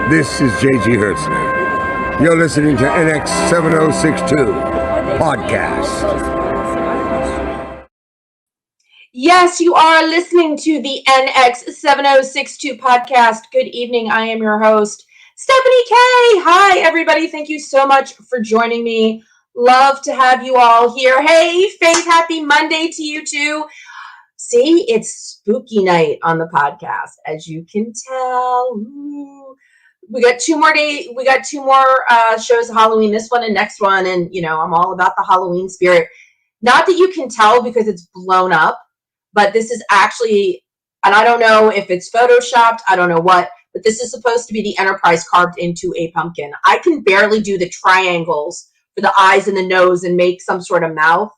This is J.G. Hertzner. You're listening to NX 7062 Podcast. Yes, you are listening to the NX 7062 Podcast. Good evening. I am your host, Stephanie K. Hi, everybody. Thank you so much for joining me. Love to have you all here. Hey, Faith, happy Monday to you too. See, it's spooky night on the podcast, as you can tell. Ooh. We got two more shows of Halloween, this one and next one. And, you know, I'm all about the Halloween spirit. Not that you can tell because it's blown up, but this is actually, and I don't know if it's photoshopped, I don't know what, but this is supposed to be the Enterprise carved into a pumpkin. I can barely do the triangles for the eyes and the nose and make some sort of mouth.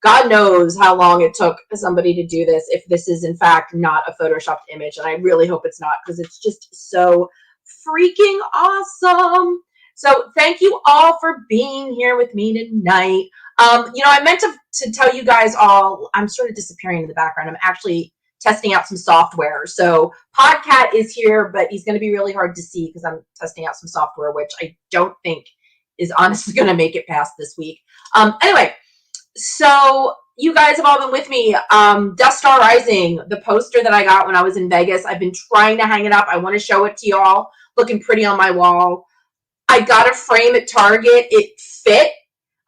God knows how long it took somebody to do this, if this is in fact not a photoshopped image. And I really hope it's not, because it's just so freaking awesome. So thank you all for being here with me tonight. I meant to tell you guys all, I'm sort of disappearing in the background. I'm actually testing out some software. So Podcat is here, but he's going to be really hard to see because I'm testing out some software, which I don't think is honestly going to make it past this week. Anyway, so you guys have all been with me. Death Star Rising, the poster that I got when I was in Vegas. I've been trying to hang it up. I want to show it to y'all. Looking pretty on my wall. I got a frame at Target. It fit.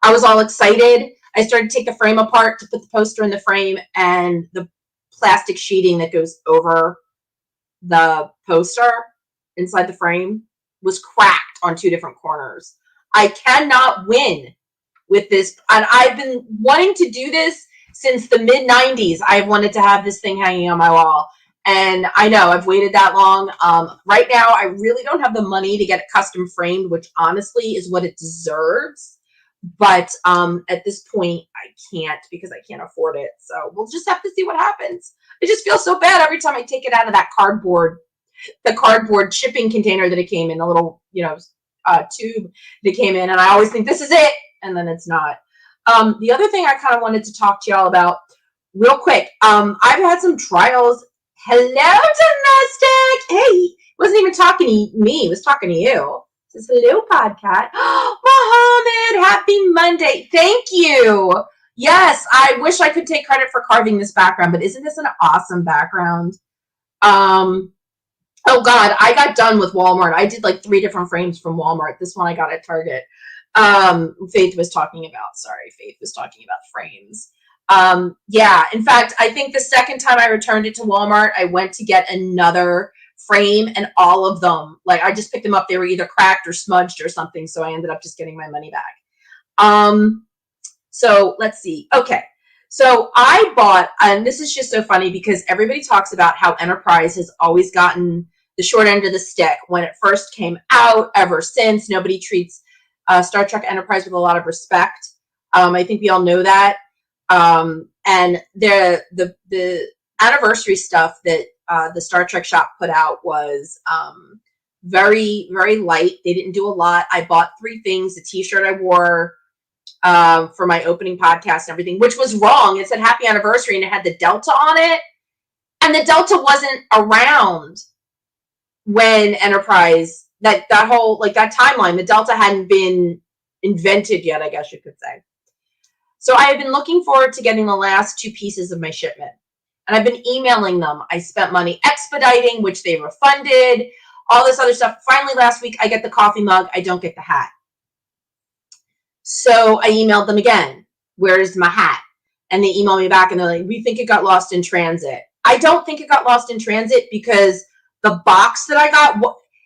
I was all excited. I started to take the frame apart to put the poster in the frame, and the plastic sheeting that goes over the poster inside the frame was cracked on two different corners. I cannot win with this, and I've been wanting to do this since the mid-90s. I've wanted to have this thing hanging on my wall, and I know I've waited that long. Right now, I really don't have the money to get it custom framed, which honestly is what it deserves. But at this point, I can't because I can't afford it. So we'll just have to see what happens. I just feel so bad every time I take it out of that cardboard shipping container that it came in, the little, tube that came in. And I always think this is it. And then it's not. The other thing I kind of wanted to talk to y'all about real quick. I've had some trials. Hello, domestic. Hey, wasn't even talking to me. It was talking to you. Says, hello, Podcat. Mohammed, happy Monday. Thank you. Yes, I wish I could take credit for carving this background, but isn't this an awesome background? Oh God, I got done with Walmart. I did like 3 different frames from Walmart. This one I got at Target. Faith was talking about frames. Yeah, in fact, I think the second time I returned it to Walmart, I went to get another frame, and all of them, like, I just picked them up. They were either cracked or smudged or something, so I ended up just getting my money back. So let's see. Okay, so I bought, and this is just so funny because everybody talks about how Enterprise has always gotten the short end of the stick when it first came out. Ever since, nobody treats Star Trek Enterprise with a lot of respect. I think we all know that. And the anniversary stuff that the Star Trek shop put out was very, very light. They didn't do a lot. I bought 3 things: a t-shirt I wore for my opening podcast and everything, which was wrong. It said happy anniversary and it had the Delta on it. And the Delta wasn't around when Enterprise, that whole, like, that timeline, the Delta hadn't been invented yet, I guess you could say. So I have been looking forward to getting the last 2 pieces of my shipment. And I've been emailing them. I spent money expediting, which they refunded, all this other stuff. Finally, last week, I get the coffee mug. I don't get the hat. So I emailed them again. Where's my hat? And they email me back, and they're like, we think it got lost in transit. I don't think it got lost in transit because the box that I got,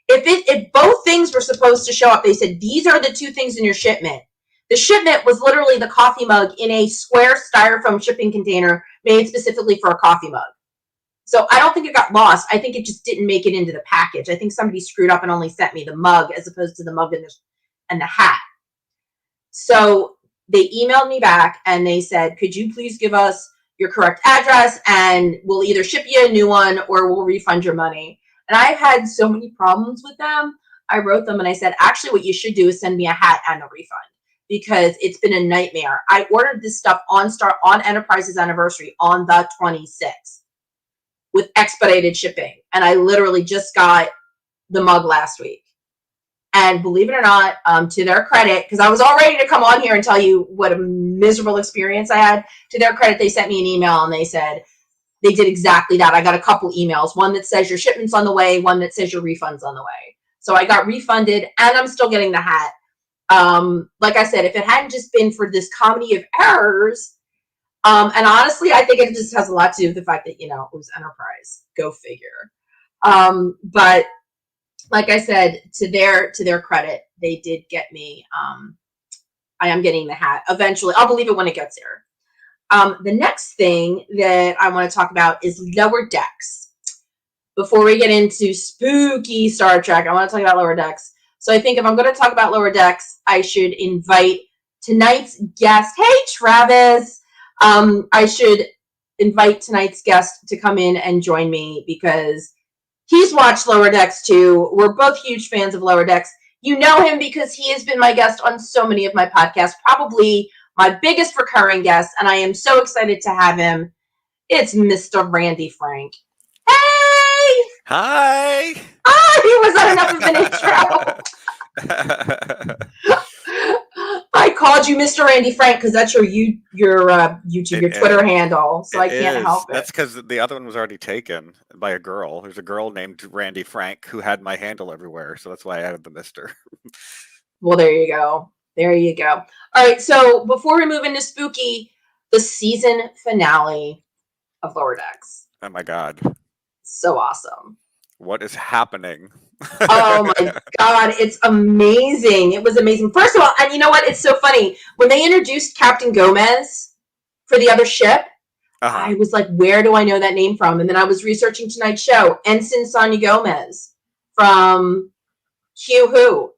if both things were supposed to show up, they said, these are the 2 things in your shipment. The shipment was literally the coffee mug in a square styrofoam shipping container made specifically for a coffee mug. So I don't think it got lost. I think it just didn't make it into the package. I think somebody screwed up and only sent me the mug as opposed to the mug and the hat. So they emailed me back and they said, could you please give us your correct address and we'll either ship you a new one or we'll refund your money. And I've had so many problems with them. I wrote them and I said, actually, what you should do is send me a hat and a refund, because it's been a nightmare. I ordered this stuff on Enterprise's anniversary on the 26th with expedited shipping. And I literally just got the mug last week. And believe it or not, to their credit, because I was all ready to come on here and tell you what a miserable experience I had. To their credit, they sent me an email and they said they did exactly that. I got a couple emails, one that says your shipment's on the way, one that says your refund's on the way. So I got refunded and I'm still getting the hat. Like I said, if it hadn't just been for this comedy of errors, and honestly, I think it just has a lot to do with the fact that, it was Enterprise. Go figure. But like I said, to their credit, they did get me. I am getting the hat eventually. I'll believe it when it gets here. The next thing that I want to talk about is Lower Decks. Before we get into spooky Star Trek, I want to talk about Lower Decks. So I think if I'm going to talk about Lower Decks, I should invite tonight's guest. Hey, Travis. I should invite tonight's guest to come in and join me because he's watched Lower Decks too. We're both huge fans of Lower Decks. You know him because he has been my guest on so many of my podcasts, probably my biggest recurring guest, and I am so excited to have him. It's Mr. Randy Frank. Hey! Hi! Was that enough of an intro? I called you Mr. Randy Frank because that's your YouTube, your Twitter handle, so I can't help it. That's because the other one was already taken by a girl. There's a girl named Randy Frank who had my handle everywhere, so that's why I added the Mr. Well, there you go. There you go. All right, so before we move into spooky, the season finale of Lower Decks. Oh my God. So awesome. What is happening? Oh my God, it's amazing. It was amazing. First of all, and you know what? It's so funny. When they introduced Captain Gomez for the other ship, I was like, where do I know that name from? And then I was researching tonight's show. Ensign Sonia Gomez from Q Who.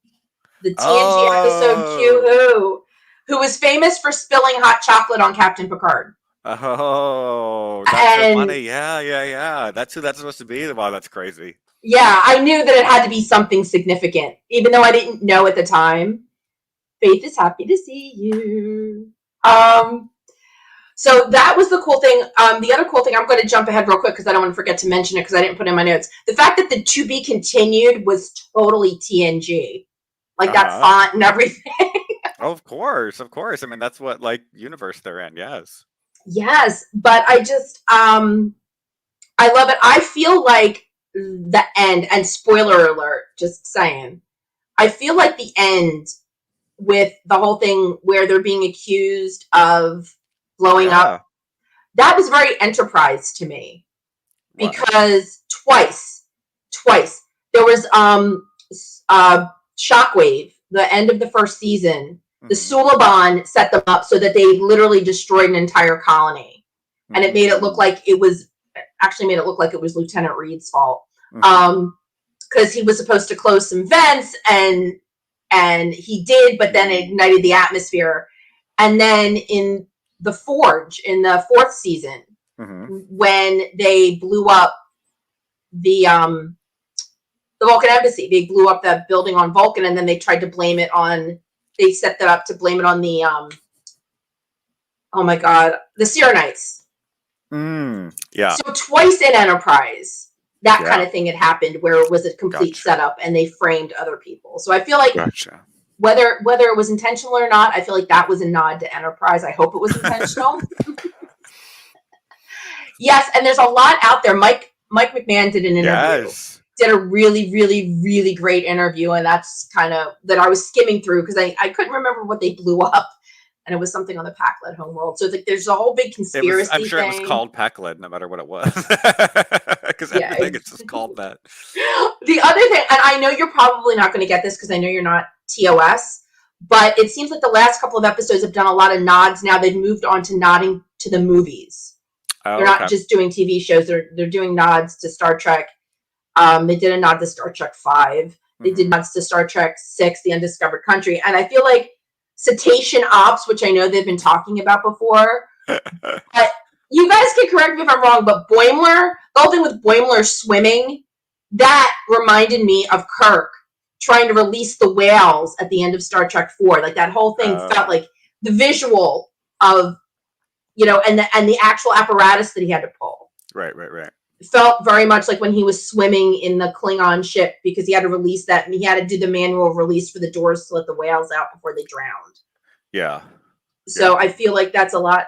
The TNG episode Q Who was famous for spilling hot chocolate on Captain Picard. Oh, that's so funny. Yeah. That's who that's supposed to be. Wow, that's crazy. Yeah, I knew that it had to be something significant, even though I didn't know at the time. Faith is happy to see you. So that was the cool thing. The other cool thing, I'm going to jump ahead real quick because I don't want to forget to mention it because I didn't put it in my notes. The fact that the to be continued was totally TNG. Like that font and everything. Of course. I mean, that's what universe they're in. Yes. Yes, but I just I love it. I feel like the end, and spoiler alert, just saying, I feel like the end with the whole thing where they're being accused of blowing up, that was very Enterprise to me. Because twice there was Shockwave, the end of the first season. The Suliban set them up so that they literally destroyed an entire colony. And it made it look like it was Lieutenant Reed's fault. Because he was supposed to close some vents and he did, but then it ignited the atmosphere. And then in the Forge, in the fourth season, when they blew up the Vulcan embassy, they blew up that building on Vulcan, and then they tried to blame it on, they set that up to blame it on the, oh my God, the Sierranites. Yeah. So twice in Enterprise, that kind of thing had happened where it was a complete setup and they framed other people. So I feel like whether it was intentional or not, I feel like that was a nod to Enterprise. I hope it was intentional. Yes, and there's a lot out there. Mike McMahon did an interview. Yes. Did a really, really, really great interview, and that's kind of that I was skimming through because I couldn't remember what they blew up, and it was something on the Pac-Led homeworld. So there's a whole big conspiracy I'm sure thing. It was called Pac-Led, no matter what it was, because everything is just called that. The other thing, and I know you're probably not going to get this because I know you're not TOS, but it seems like the last couple of episodes have done a lot of nods. Now they've moved on to nodding to the movies. They're not just doing TV shows. They're doing nods to Star Trek. They did a nod to Star Trek 5. They did nods to Star Trek 6, The Undiscovered Country. And I feel like Cetacean Ops, which I know they've been talking about before. But you guys can correct me if I'm wrong, but Boimler, the whole thing with Boimler swimming, that reminded me of Kirk trying to release the whales at the end of Star Trek 4. Like that whole thing felt like the visual of, and the actual apparatus that he had to pull. Right. felt very much like when he was swimming in the Klingon ship, because he had to release that, and he had to do the manual release for the doors to let the whales out before they drowned. Yeah. So I feel like that's a lot.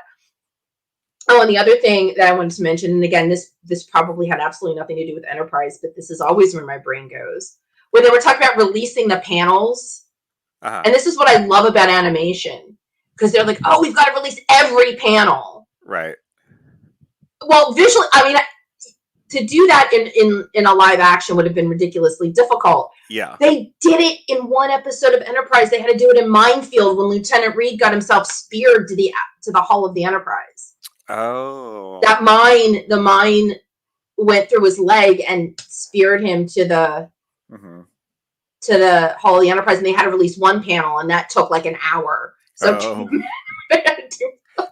Oh, and the other thing that I wanted to mention, and again, this probably had absolutely nothing to do with Enterprise, but this is always where my brain goes, where they were talking about releasing the panels. And this is what I love about animation, because they're like, oh, we've got to release every panel. Right. Well, visually, I mean, to do that in a live action would have been ridiculously difficult. Yeah. They did it in one episode of Enterprise. They had to do it in Minefield when Lieutenant Reed got himself speared to the hull of the Enterprise. Oh. The mine went through his leg and speared him to the hull of the Enterprise, and they had to release one panel, and that took like an hour. So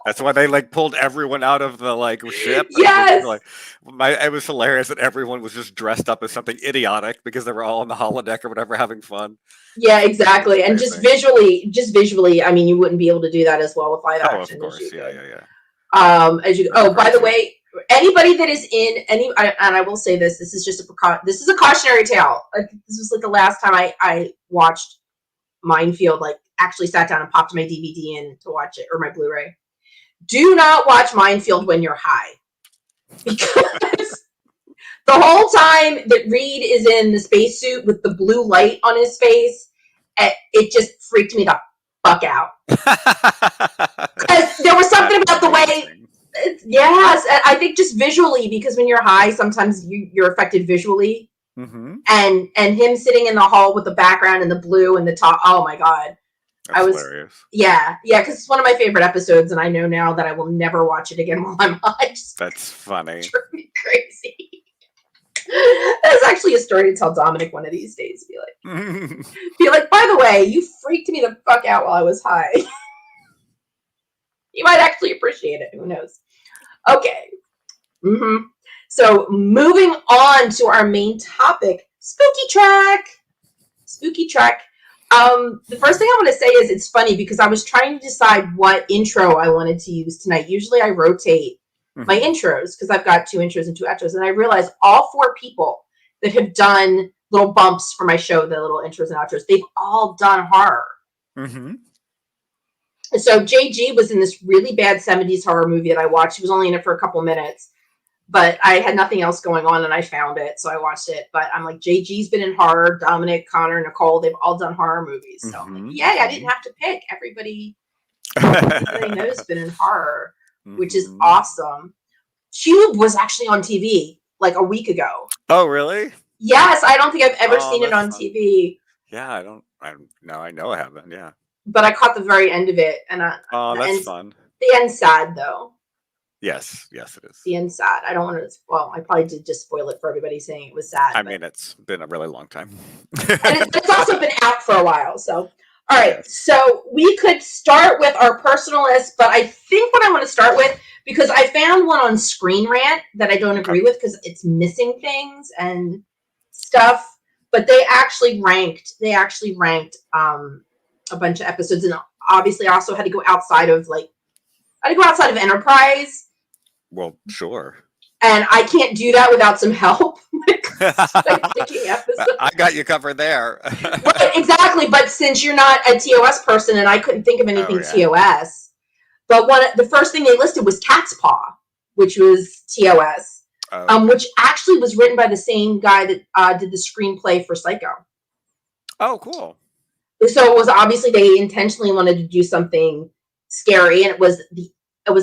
that's why they like pulled everyone out of the like ship. Yes. It was hilarious that everyone was just dressed up as something idiotic because they were all on the holodeck or whatever having fun. Yeah, exactly. And just visually, I mean, you wouldn't be able to do that as well with live action. Of course. Yeah. By the way, anybody that is in any, and I will say this is just this is a cautionary tale. This was like the last time I watched Minefield, like actually sat down and popped my DVD in to watch it, or my Blu-ray. Do not watch Minefield when you're high, because the whole time that Reed is in the spacesuit with the blue light on his face, it just freaked me the fuck out. Because there was something about the way. Yes, I think just visually, because when you're high, sometimes you're affected visually. And him sitting in the hall with the background and the blue and the top. Oh my god. That's hilarious. Yeah, because it's one of my favorite episodes, and I know now that I will never watch it again while I'm high. That's funny. Drive me crazy. That's actually a story to tell Dominic one of these days. Be like, by the way, you freaked me the fuck out while I was high. You might actually appreciate it. Who knows? Okay. So moving on to our main topic, spooky track. The first thing I want to say is it's funny because I was trying to decide what intro I wanted to use tonight. Usually I rotate my intros because I've got 2 intros and 2 outros, and I realized all 4 people that have done little bumps for my show, the little intros and outros, they've all done horror. So JG was in this really bad 70s horror movie that I watched. He was only in it for a couple minutes, but I had nothing else going on and I found it, so I watched it. But I'm like, JG's been in horror, Dominic, Connor, Nicole, they've all done horror movies. So I'm like, yay, I didn't have to pick. Everybody I know has been in horror, which is awesome. Cube was actually on TV like a week ago. Oh, really? Yes, I don't think I've ever seen it on TV. Yeah, I know I haven't, yeah. But I caught the very end of it, and that's fun. The end's sad, though. Yes, it is. The end's sad. I don't want to. Well, I probably did just spoil it for everybody, saying it was sad. I mean, it's been a really long time, and it's also been out for a while. So, all right. So we could start with our personal list, but I think what I want to start with, because I found one on Screen Rant that I don't agree with because it's missing things and stuff. But they actually ranked. A bunch of episodes, and obviously I also had to go outside of Enterprise. Well, sure. And I can't do that without some help. I got you covered there. Right, exactly. But since you're not a TOS person, and I couldn't think of anything TOS, but the first thing they listed was Cat's Paw, which was TOS, which actually was written by the same guy that did the screenplay for Psycho. Oh, cool. So it was obviously they intentionally wanted to do something scary, and it was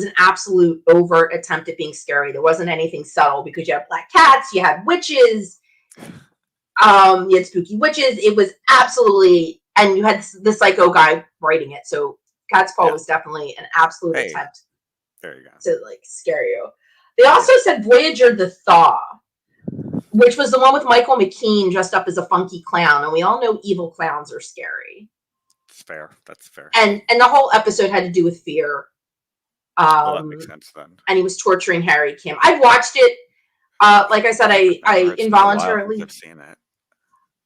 an absolute overt attempt at being scary. There wasn't anything subtle because you had black cats, you had witches, you had spooky witches. It was absolutely, and you had the Psycho guy writing it. So Cat's Paw was definitely an absolute attempt. There you go. To like scare you. They also said Voyager the Thaw, which was the one with Michael McKean dressed up as a funky clown. And we all know evil clowns are scary. It's fair. That's fair. And the whole episode had to do with fear. That makes sense then. And he was torturing Harry Kim. I've watched it. Like I said, I involuntarily. I've seen it.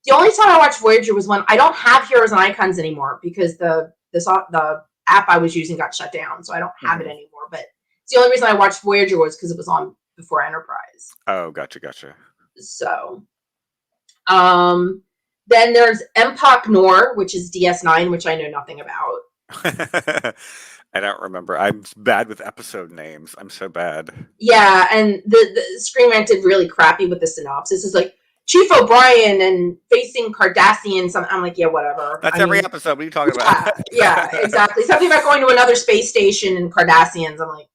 The only time I watched Voyager was when I don't have Heroes and Icons anymore because the app I was using got shut down, so I don't have it anymore. But it's the only reason I watched Voyager was because it was on before Enterprise. Oh, gotcha. So, then there's Empok Nor, which is DS9, which I know nothing about. I don't remember. I'm bad with episode names. I'm so bad. Yeah, and the Screen Rant did really crappy with the synopsis. It's like Chief O'Brien and facing Cardassians. I'm like, yeah, whatever. That's every episode. What are you talking about? Yeah, exactly. Something about going to another space station and Cardassians. I'm like,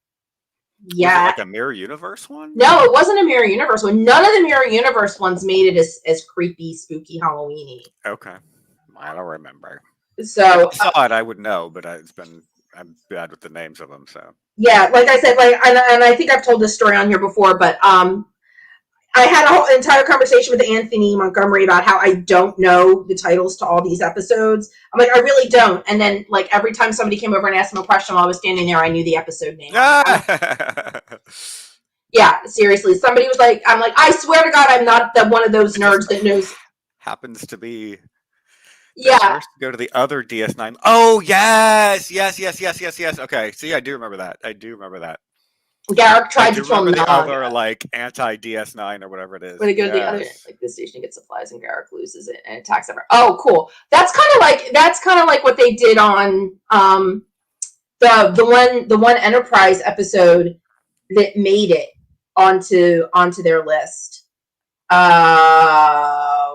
yeah. Was it like a Mirror Universe one? No, it wasn't a Mirror Universe one. None of the Mirror Universe ones made it as creepy, spooky, Halloween-y. Okay. I don't remember. So if I saw it, I would know, but I'm bad with the names of them, so. Yeah, like I said, and I think I've told this story on here before, but I had a whole entire conversation with Anthony Montgomery about how I don't know the titles to all these episodes. I'm like, I really don't. And then, like, every time somebody came over and asked him a question while I was standing there, I knew the episode name. Yeah, seriously. Somebody was like, I'm like, I swear to God, I'm not one of those nerds that knows. Happens to be. Yeah. First, go to the other DS9. Oh, yes. Okay, see, I do remember that. Garrick tried to kill the Nog. other, like, anti-DS9 or whatever it is. When they go to the other, like, the station gets supplies and Garrick loses it and attacks everyone. Oh, cool. That's kind of like what they did on the one Enterprise episode that made it onto their list.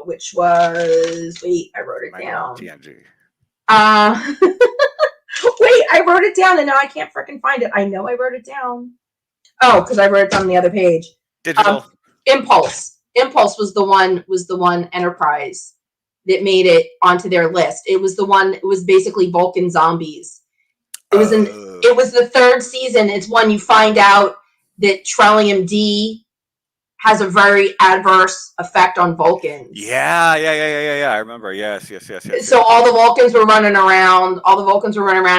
Which was, wait, I wrote it down. TNG. Wait, I wrote it down and now I can't freaking find it. I know I wrote it down. Oh, because I wrote it down on the other page. Digital. Impulse. Impulse was the one Enterprise that made it onto their list. It was basically Vulcan zombies. It was the third season. It's when you find out that Trellium D has a very adverse effect on Vulcans. Yeah. I remember. Yes. So all the Vulcans were running around.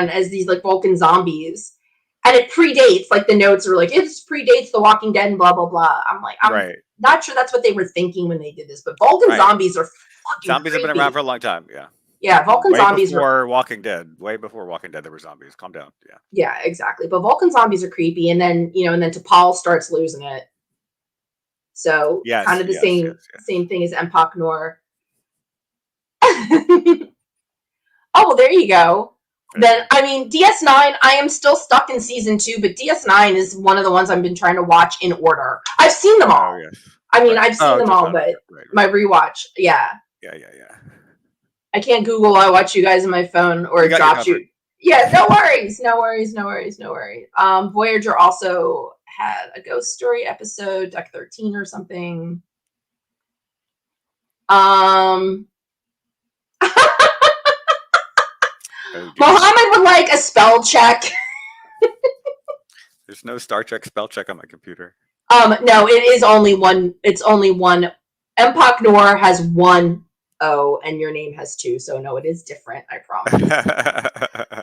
As these, like, Vulcan zombies. And it predates, like, the notes are like, it predates The Walking Dead and blah, blah, blah. I'm like, I'm not sure that's what they were thinking when they did this, but Vulcan zombies are fucking Zombies creepy. Have been around for a long time, yeah. Yeah, Vulcan zombies before Walking Dead. Way before Walking Dead, there were zombies. Calm down, yeah. Yeah, exactly. But Vulcan zombies are creepy, and then, T'Pol starts losing it. So, kind of the same thing as Empok Nor. Oh, well, there you go. Then, I mean, DS9, I am still stuck in season 2, but DS9 is one of the ones I've been trying to watch in order. I've seen them all. Yes. I mean, I've seen them all, but my rewatch, yeah. Yeah. I can't Google I watch you guys on my phone or drop you. Yeah, no worries. Voyager also had a ghost story episode, Deck 13 or something. Mohammed would like a spell check. There's no Star Trek spell check on my computer. No, it is only one. It's only one. Empok Nor has one O, and your name has two. So no, it is different. I promise.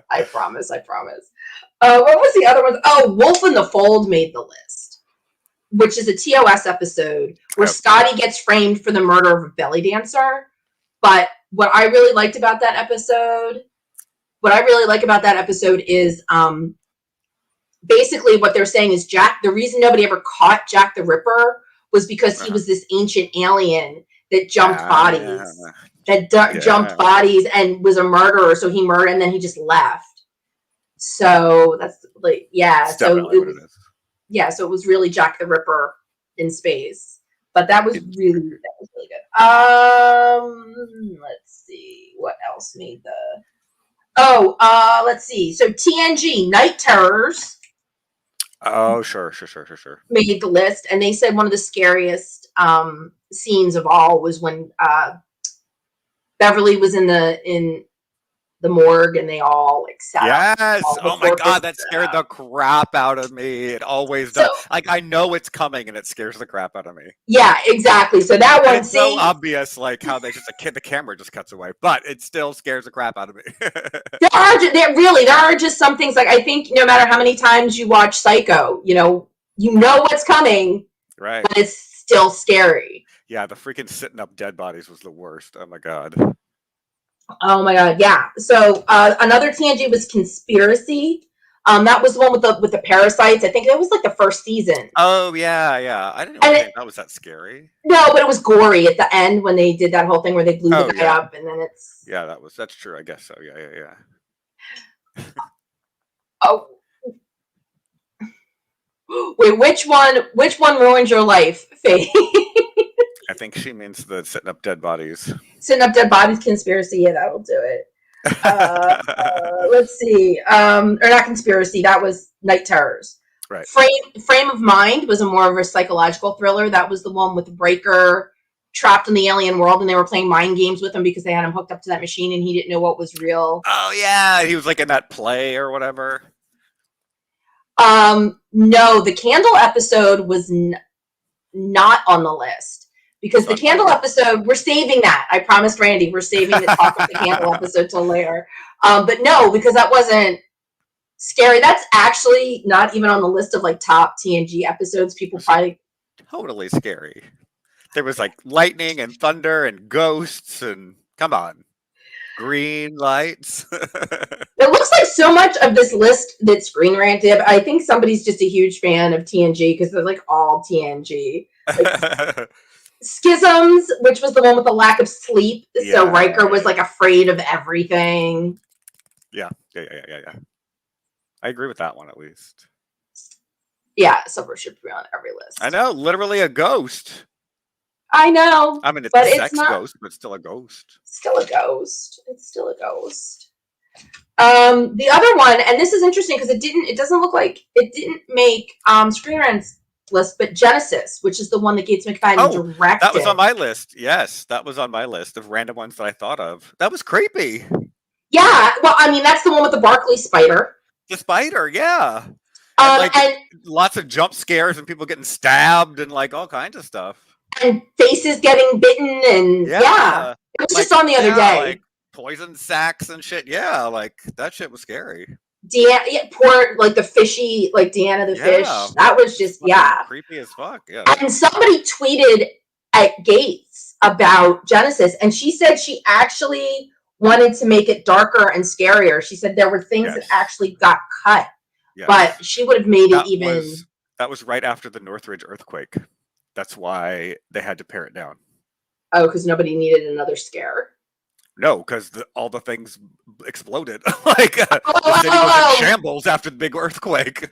I promise. What was the other one? Oh, Wolf in the Fold made the list, which is a TOS episode where Scotty gets framed for the murder of a belly dancer. But what I really liked about that episode. Is basically what they're saying is the reason nobody ever caught Jack the Ripper was because he was this ancient alien that jumped bodies. Jumped bodies and was a murderer, so he murdered and then he just left. So that's like, so it was really Jack the Ripper in space. But that was really good. Let's see what else made the. Let's see. So TNG, Night Terrors. Oh, sure. Made the list, and they said one of the scariest scenes of all was when Beverly was in the morgue, and they all like sat. Yes. Oh my God, that scared the crap out of me. It always does. Like, I know it's coming, and it scares the crap out of me. Yeah, exactly. So that one, it's so obvious, like how they the camera just cuts away, but it still scares the crap out of me. There are just some things, like, I think no matter how many times you watch Psycho, you know what's coming, right? But it's still scary. Yeah, the freaking sitting up dead bodies was the worst. Oh my God. Oh my God, yeah. So another TNG was Conspiracy. That was the one with the parasites. I think that was like the first season. Oh yeah. I didn't really think that was that scary. No, but it was gory at the end when they did that whole thing where they blew the guy up, and then it's that's true. I guess so. Yeah. Oh, wait, which one ruined your life, Faye? I think she means the setting up dead bodies. Setting up dead bodies conspiracy. Yeah, that'll do it. Let's see. Or not conspiracy. That was Night Terrors. Right. Frame of Mind was a more of a psychological thriller. That was the one with Breaker trapped in the alien world, and they were playing mind games with him because they had him hooked up to that machine, and he didn't know what was real. Oh yeah, he was like in that play or whatever. No, the Candle episode was not on the list. Because the Candle episode, we're saving that. I promised Randy, we're saving the talk of the Candle episode till later. But no, because that wasn't scary. That's actually not even on the list of like top TNG episodes. People probably totally scary. There was like lightning and thunder and ghosts and come on, green lights. It looks like so much of this list that Screen Rant did. I think somebody's just a huge fan of TNG because they're like all TNG. Like, Schisms, which was the one with the lack of sleep. Yeah, so Riker was like afraid of everything. Yeah. I agree with that one at least. Yeah, Silver should be on every list. I know, literally a ghost. I know. I mean, it's a sex ghost, but still a ghost. Still a ghost. It's still a ghost. The other one, and this is interesting because it doesn't look like it didn't make Screen Rant's list, but Genesis, which is the one that Gates McFadden directed. That was on my list. Yes, that was on my list of random ones that I thought of. That was creepy. Yeah, well, I mean, that's the one with the Barkley spider. The spider, yeah. And lots of jump scares and people getting stabbed and like all kinds of stuff. And faces getting bitten and yeah. It was just on the other day. Like poison sacks and shit. Yeah, like that shit was scary. Poor, like the fishy, like Deanna the fish. That was just creepy as fuck. Yeah. And somebody tweeted at Gates about Genesis, and she said she actually wanted to make it darker and scarier. She said there were things that actually got cut, but she would have made it even. That was right after the Northridge earthquake. That's why they had to pare it down. Oh, because nobody needed another scare. No, because all the things exploded. Like the city was in shambles after the big earthquake.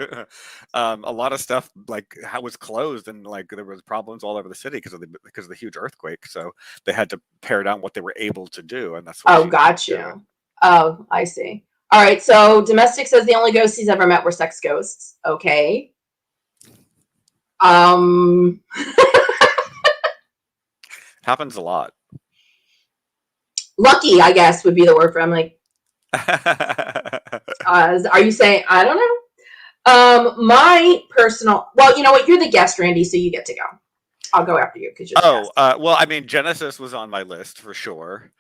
A lot of stuff like was closed, and like there was problems all over the city because of the huge earthquake. So they had to pare down what they were able to do, and that's what. Got you. Oh, I see. All right. So Domestic says the only ghosts he's ever met were sex ghosts. Okay. Happens a lot. Lucky, I guess, would be the word for. I'm like, are you saying? I don't know. My personal. Well, you know what? You're the guest, Randy, so you get to go. I'll go after you because you're the guest. Well, I mean, Genesis was on my list for sure.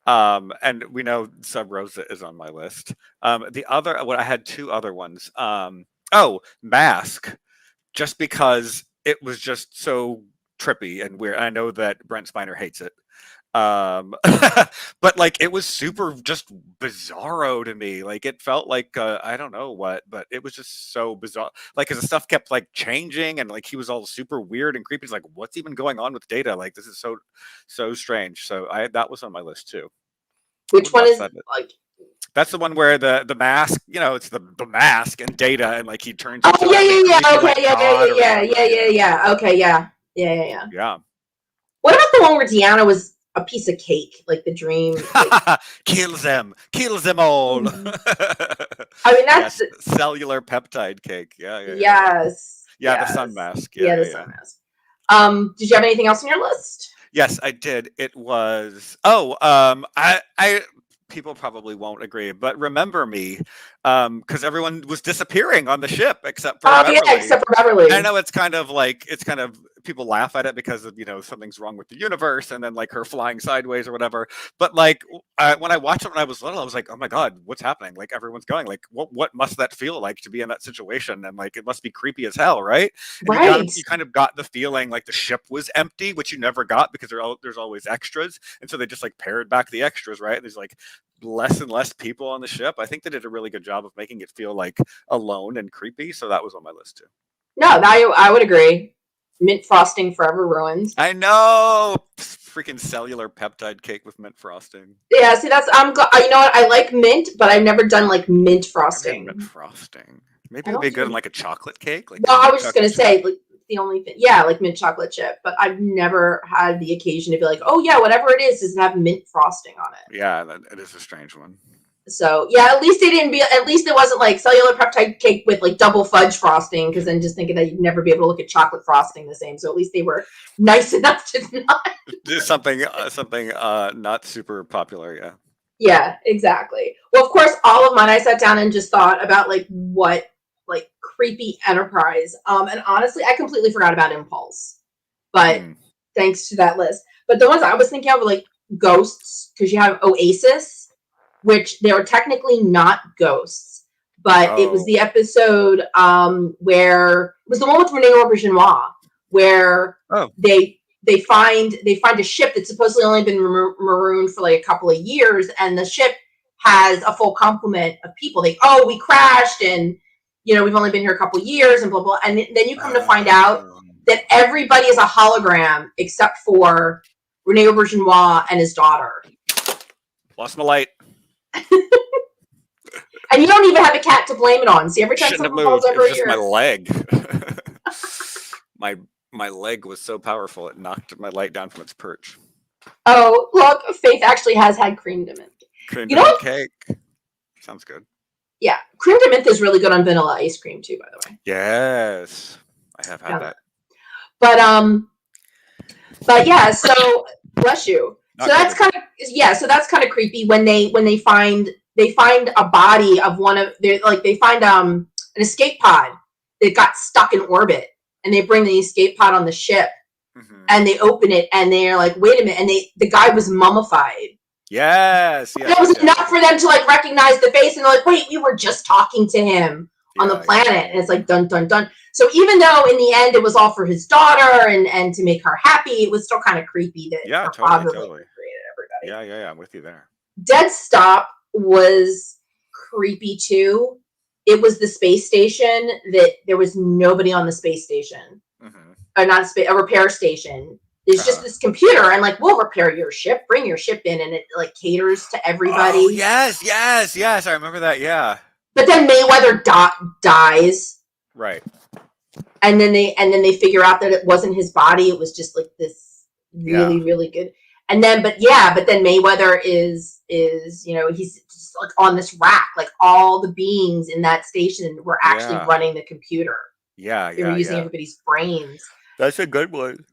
And we know Sub Rosa is on my list. I had two other ones. Mask, just because it was just so trippy and weird. I know that Brent Spiner hates it. But like it was super just bizarro to me. Like it felt like I don't know what, but it was just so bizarre. Like because the stuff kept like changing and like he was all super weird and creepy. It's like what's even going on with Data? Like this is so strange. So that was on my list too. Which one is like? That's the one where the mask, it's the mask and Data, and like he turns. Oh yeah. Okay, yeah. What about the one where Deanna was a piece of cake, like the dream? kills them all. I mean, that's cellular peptide cake. Yes. The sun mask. The sun mask. Did you have anything else on your list? Yes, I did. It was I people probably won't agree, but Remember Me, because everyone was disappearing on the ship except for Beverly. Yeah, except for Beverly. I know it's kind of people laugh at it because of something's wrong with the universe, and then like her flying sideways or whatever. But like when I watched it when I was little, I was like, oh my god, what's happening? Like everyone's going. Like what must that feel like to be in that situation? And like it must be creepy as hell, right? And you kind of got the feeling like the ship was empty, which you never got because there's always extras, and so they just like pared back the extras, right? And there's like less and less people on the ship. I think they did a really good job of making it feel like alone and creepy. So that was on my list too. No, I would agree. Mint frosting forever ruined. I know, freaking cellular peptide cake with mint frosting. Yeah, see, that's you know what? I like mint, but I've never done like mint frosting. Mint frosting. Maybe it'd be good in like a chocolate cake. Like no, I was just gonna say like the only thing, yeah, like mint chocolate chip. But I've never had the occasion to be like, oh yeah, whatever it is, does it have mint frosting on it? Yeah, it is a strange one. So yeah, at least it wasn't like cellular peptide cake with like double fudge frosting, because then just thinking that you'd never be able to look at chocolate frosting the same. So at least they were nice enough to not do something not super popular. Yeah. Yeah, exactly. Well, of course, all of mine, I sat down and just thought about like what like creepy Enterprise. And honestly, I completely forgot about Impulse, but thanks to that list. But the ones I was thinking of were like ghosts, because you have Oasis, which they were technically not ghosts, but it was the episode where it was the one with Rene Auberginois, where they find a ship that's supposedly only been marooned for like a couple of years, and the ship has a full complement of people. We crashed, and we've only been here a couple of years, and blah blah. And then you come to find out that everybody is a hologram except for Rene Auberginois and his daughter. Lost my light. And you don't even have a cat to blame it on. See, every time someone falls over just my leg. My leg was so powerful it knocked my light down from its perch. Oh, look, Faith actually has had creme de menthe. Creme de menthe cake. Sounds good. Yeah, creme de menthe is really good on vanilla ice cream too, by the way. Yes, I have had that. But yeah, so bless you. So that's kind of creepy when they find a body of one of they find an escape pod that got stuck in orbit, and they bring the escape pod on the ship, and they open it, and they're like, wait a minute, and the guy was mummified. Yes. That was enough for them to like recognize the face, and they're like, wait, we were just talking to him on the planet, and it's like dun dun dun. So even though in the end it was all for his daughter and to make her happy, it was still kind of creepy that totally created everybody. Yeah, I'm with you there. Dead Stop was creepy too. It was the space station that there was nobody on the space station, or not a repair station. There's just this computer, and like, we'll repair your ship, bring your ship in, and it like caters to everybody. Oh, yes. I remember that. Yeah. But then Mayweather dies. Right. And then they figure out that it wasn't his body. It was just like this really, really good. And then, but then Mayweather is he's just like on this rack. Like all the beings in that station were actually running the computer. Yeah. They were using everybody's brains. That's a good one.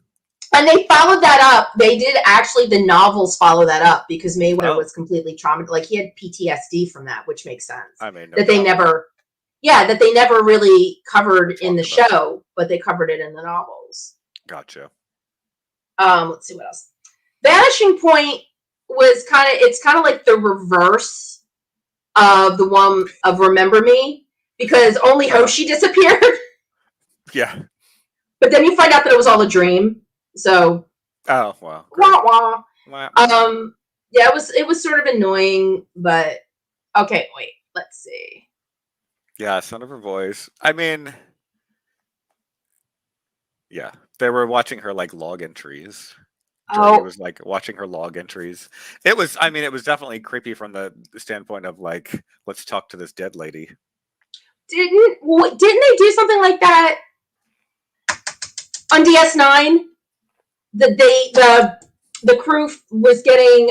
And they followed that up. They did actually. The novels follow that up because Mayweather was completely traumatized. Like he had PTSD from that, which makes sense. I mean, that they never really covered in the show, but they covered it in the novels. Gotcha. Let's see what else. Vanishing Point was kind of like the reverse of the one of Remember Me, because only Hoshi disappeared. Yeah. But then you find out that it was all a dream. So. Oh wow. Wah, wah. Yeah, it was sort of annoying, but okay. Wait, let's see. Yeah, sound of her voice. I mean, yeah, they were watching her like log entries. Jordy was like watching her log entries. It was definitely creepy from the standpoint of like, let's talk to this dead lady. Didn't they do something like that on DS9? The crew was getting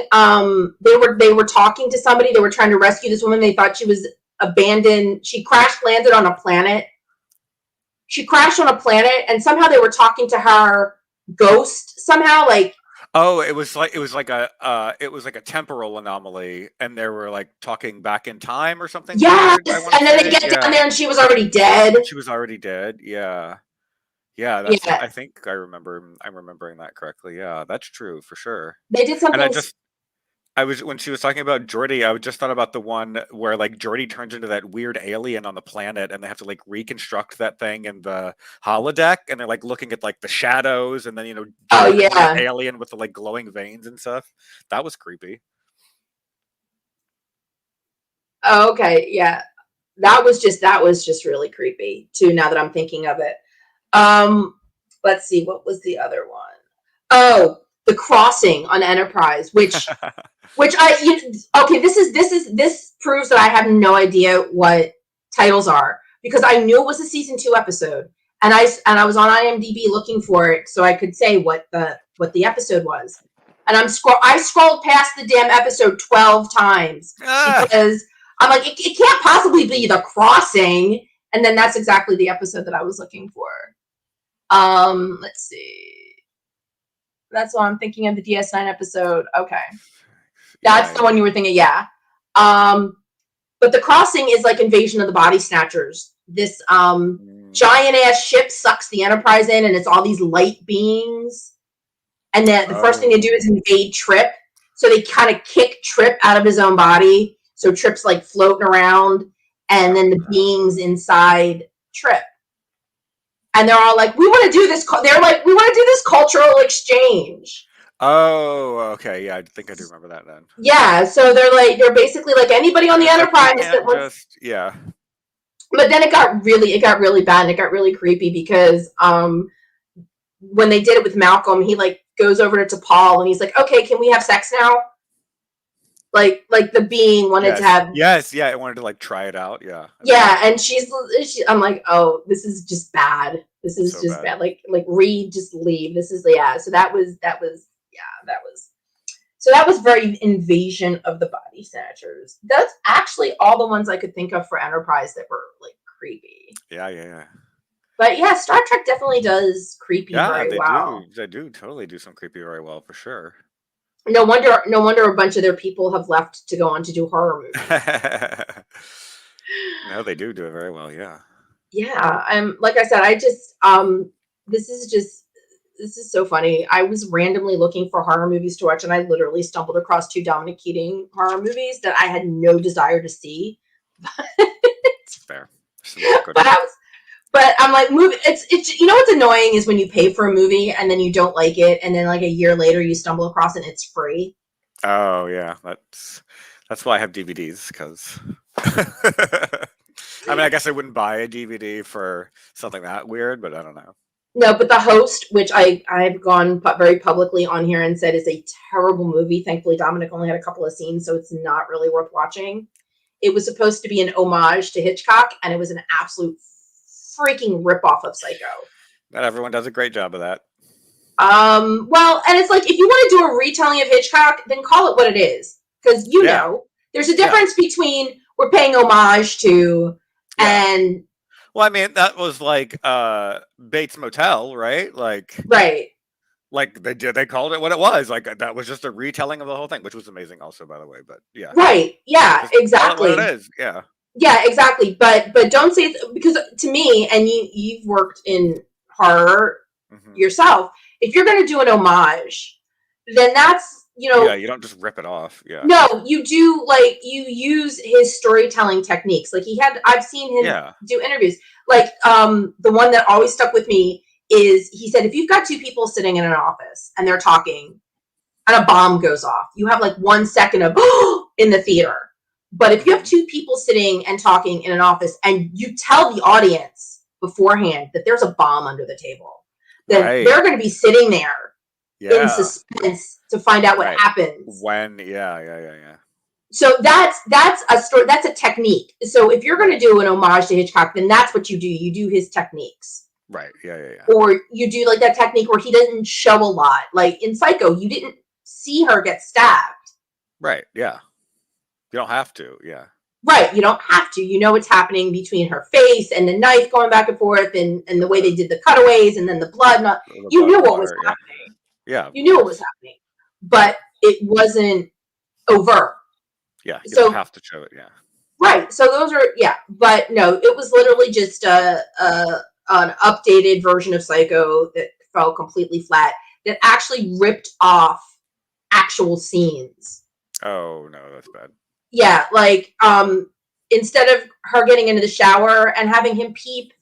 they were talking to somebody. They were trying to rescue this woman. They thought she was abandoned. She landed on a planet. She crashed on a planet, and somehow they were talking to her ghost somehow, like. Oh, it was like a temporal anomaly, and they were like talking back in time or something. Yes, and then they get down there, and she was already dead. Yeah. I think I'm remembering that correctly. Yeah, that's true for sure. They did something. And when she was talking about Geordi, I just thought about the one where like Geordi turns into that weird alien on the planet, and they have to like reconstruct that thing in the holodeck, and they're like looking at like the shadows, and then the alien with the like glowing veins and stuff. That was creepy. Oh, okay, yeah. That was just really creepy too, now that I'm thinking of it. Um, let's see, what was the other one? Oh, the crossing on Enterprise, which okay, this proves that I have no idea what titles are, because I knew it was a season 2 episode, and I was on IMDb looking for it so I could say what the episode was. And I scrolled past the damn episode 12 times Ah! because I'm like, it can't possibly be the crossing. And then that's exactly the episode that I was looking for. Let's see. That's what I'm thinking of, the DS9 episode. Okay. That's the one you were thinking, yeah. But the crossing is like Invasion of the Body Snatchers. This giant ass ship sucks the Enterprise in, and it's all these light beings. And then the first thing they do is invade Trip. So they kind of kick Trip out of his own body. So Trip's like floating around, and then the beings inside Trip. And they're all like, we want to do this. They're like, we want to do this cultural exchange. Oh, okay. Yeah, I think I do remember that then. Yeah, so they're basically like anybody on the Enterprise that wants. Yeah. But then it got really bad, and it got really creepy because when they did it with Malcolm, he like goes over to Paul and he's like, okay, can we have sex now? Like the being wanted to have. Yes, yeah, I wanted to like try it out. Yeah. Yeah, and I'm like, oh, this is just bad. This is just bad. Like Reed, just leave. This is So that was very Invasion of the Body Snatchers. That's actually all the ones I could think of for Enterprise that were like creepy. Yeah. But yeah, Star Trek definitely does creepy very well. They do totally do some creepy very well, for sure. No wonder a bunch of their people have left to go on to do horror movies. No, they do it very well, yeah. Yeah, like I said, this is so funny. I was randomly looking for horror movies to watch, and I literally stumbled across 2 Dominic Keating horror movies that I had no desire to see. It's fair. But I'm like, it's what's annoying is when you pay for a movie and then you don't like it, and then like a year later you stumble across it and it's free. Oh yeah, that's why I have DVDs, because I mean, I guess I wouldn't buy a DVD for something that weird, but I don't know. No, but The Host, which I've gone very publicly on here and said is a terrible movie. Thankfully, Dominic only had a couple of scenes, so it's not really worth watching. It was supposed to be an homage to Hitchcock, and it was an absolute freaking ripoff of Psycho. Not everyone does a great job of that. Well, and it's like, if you want to do a retelling of Hitchcock, then call it what it is. Because know, there's a difference between we're paying homage to and... Well, I mean, that was like Bates Motel, right? Right. Like they called it what it was. Like that was just a retelling of the whole thing, which was amazing also, by the way. But yeah. Right. Yeah, just exactly. What it is. Yeah. Yeah, exactly. But don't say it, because to me, and you've worked in horror yourself, if you're going to do an homage, then that's, Yeah, you don't just rip it off. Yeah. No, you do, like, you use his storytelling techniques. Like I've seen him do interviews. Like the one that always stuck with me is, he said, if you've got 2 people sitting in an office and they're talking and a bomb goes off, you have like 1 second of in the theater. But if you have 2 people sitting and talking in an office and you tell the audience beforehand that there's a bomb under the table, then they're going to be sitting there in suspense to find out what happens. When, yeah. So that's a story. That's a technique. So if you're going to do an homage to Hitchcock, then that's what you do. You do his techniques. Right. Yeah. Or you do like that technique where he doesn't show a lot. Like in Psycho, you didn't see her get stabbed. Right. Yeah. You don't have to. Yeah. Right. You don't have to. You know what's happening between her face and the knife going back and forth, and the way they did the cutaways and then the blood. You knew what was happening. Yeah. You knew what was happening, but it wasn't overt. Yeah. You don't have to show it. Yeah. Right. So those are, but no, it was literally just an updated version of Psycho that fell completely flat, that actually ripped off actual scenes. Oh no, that's bad. Yeah, like instead of her getting into the shower and having him peep,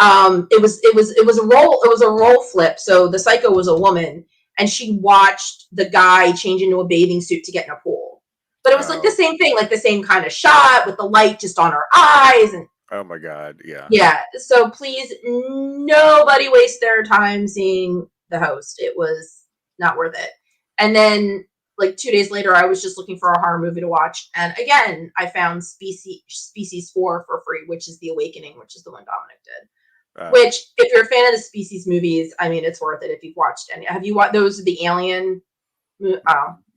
it was a role flip. So the Psycho was a woman, and she watched the guy change into a bathing suit to get in a pool. But it was like the same thing, like the same kind of shot with the light just on her eyes. And oh my God. Yeah. yeah. So please, nobody waste their time seeing The Host. It was not worth it. And then like 2 days later, I was just looking for a horror movie to watch. And again, I found Species 4 for free, which is The Awakening, which is the one Dominic did. Which, if you're a fan of the Species movies, I mean, it's worth it if you've watched any. Have you watched those? The Alien?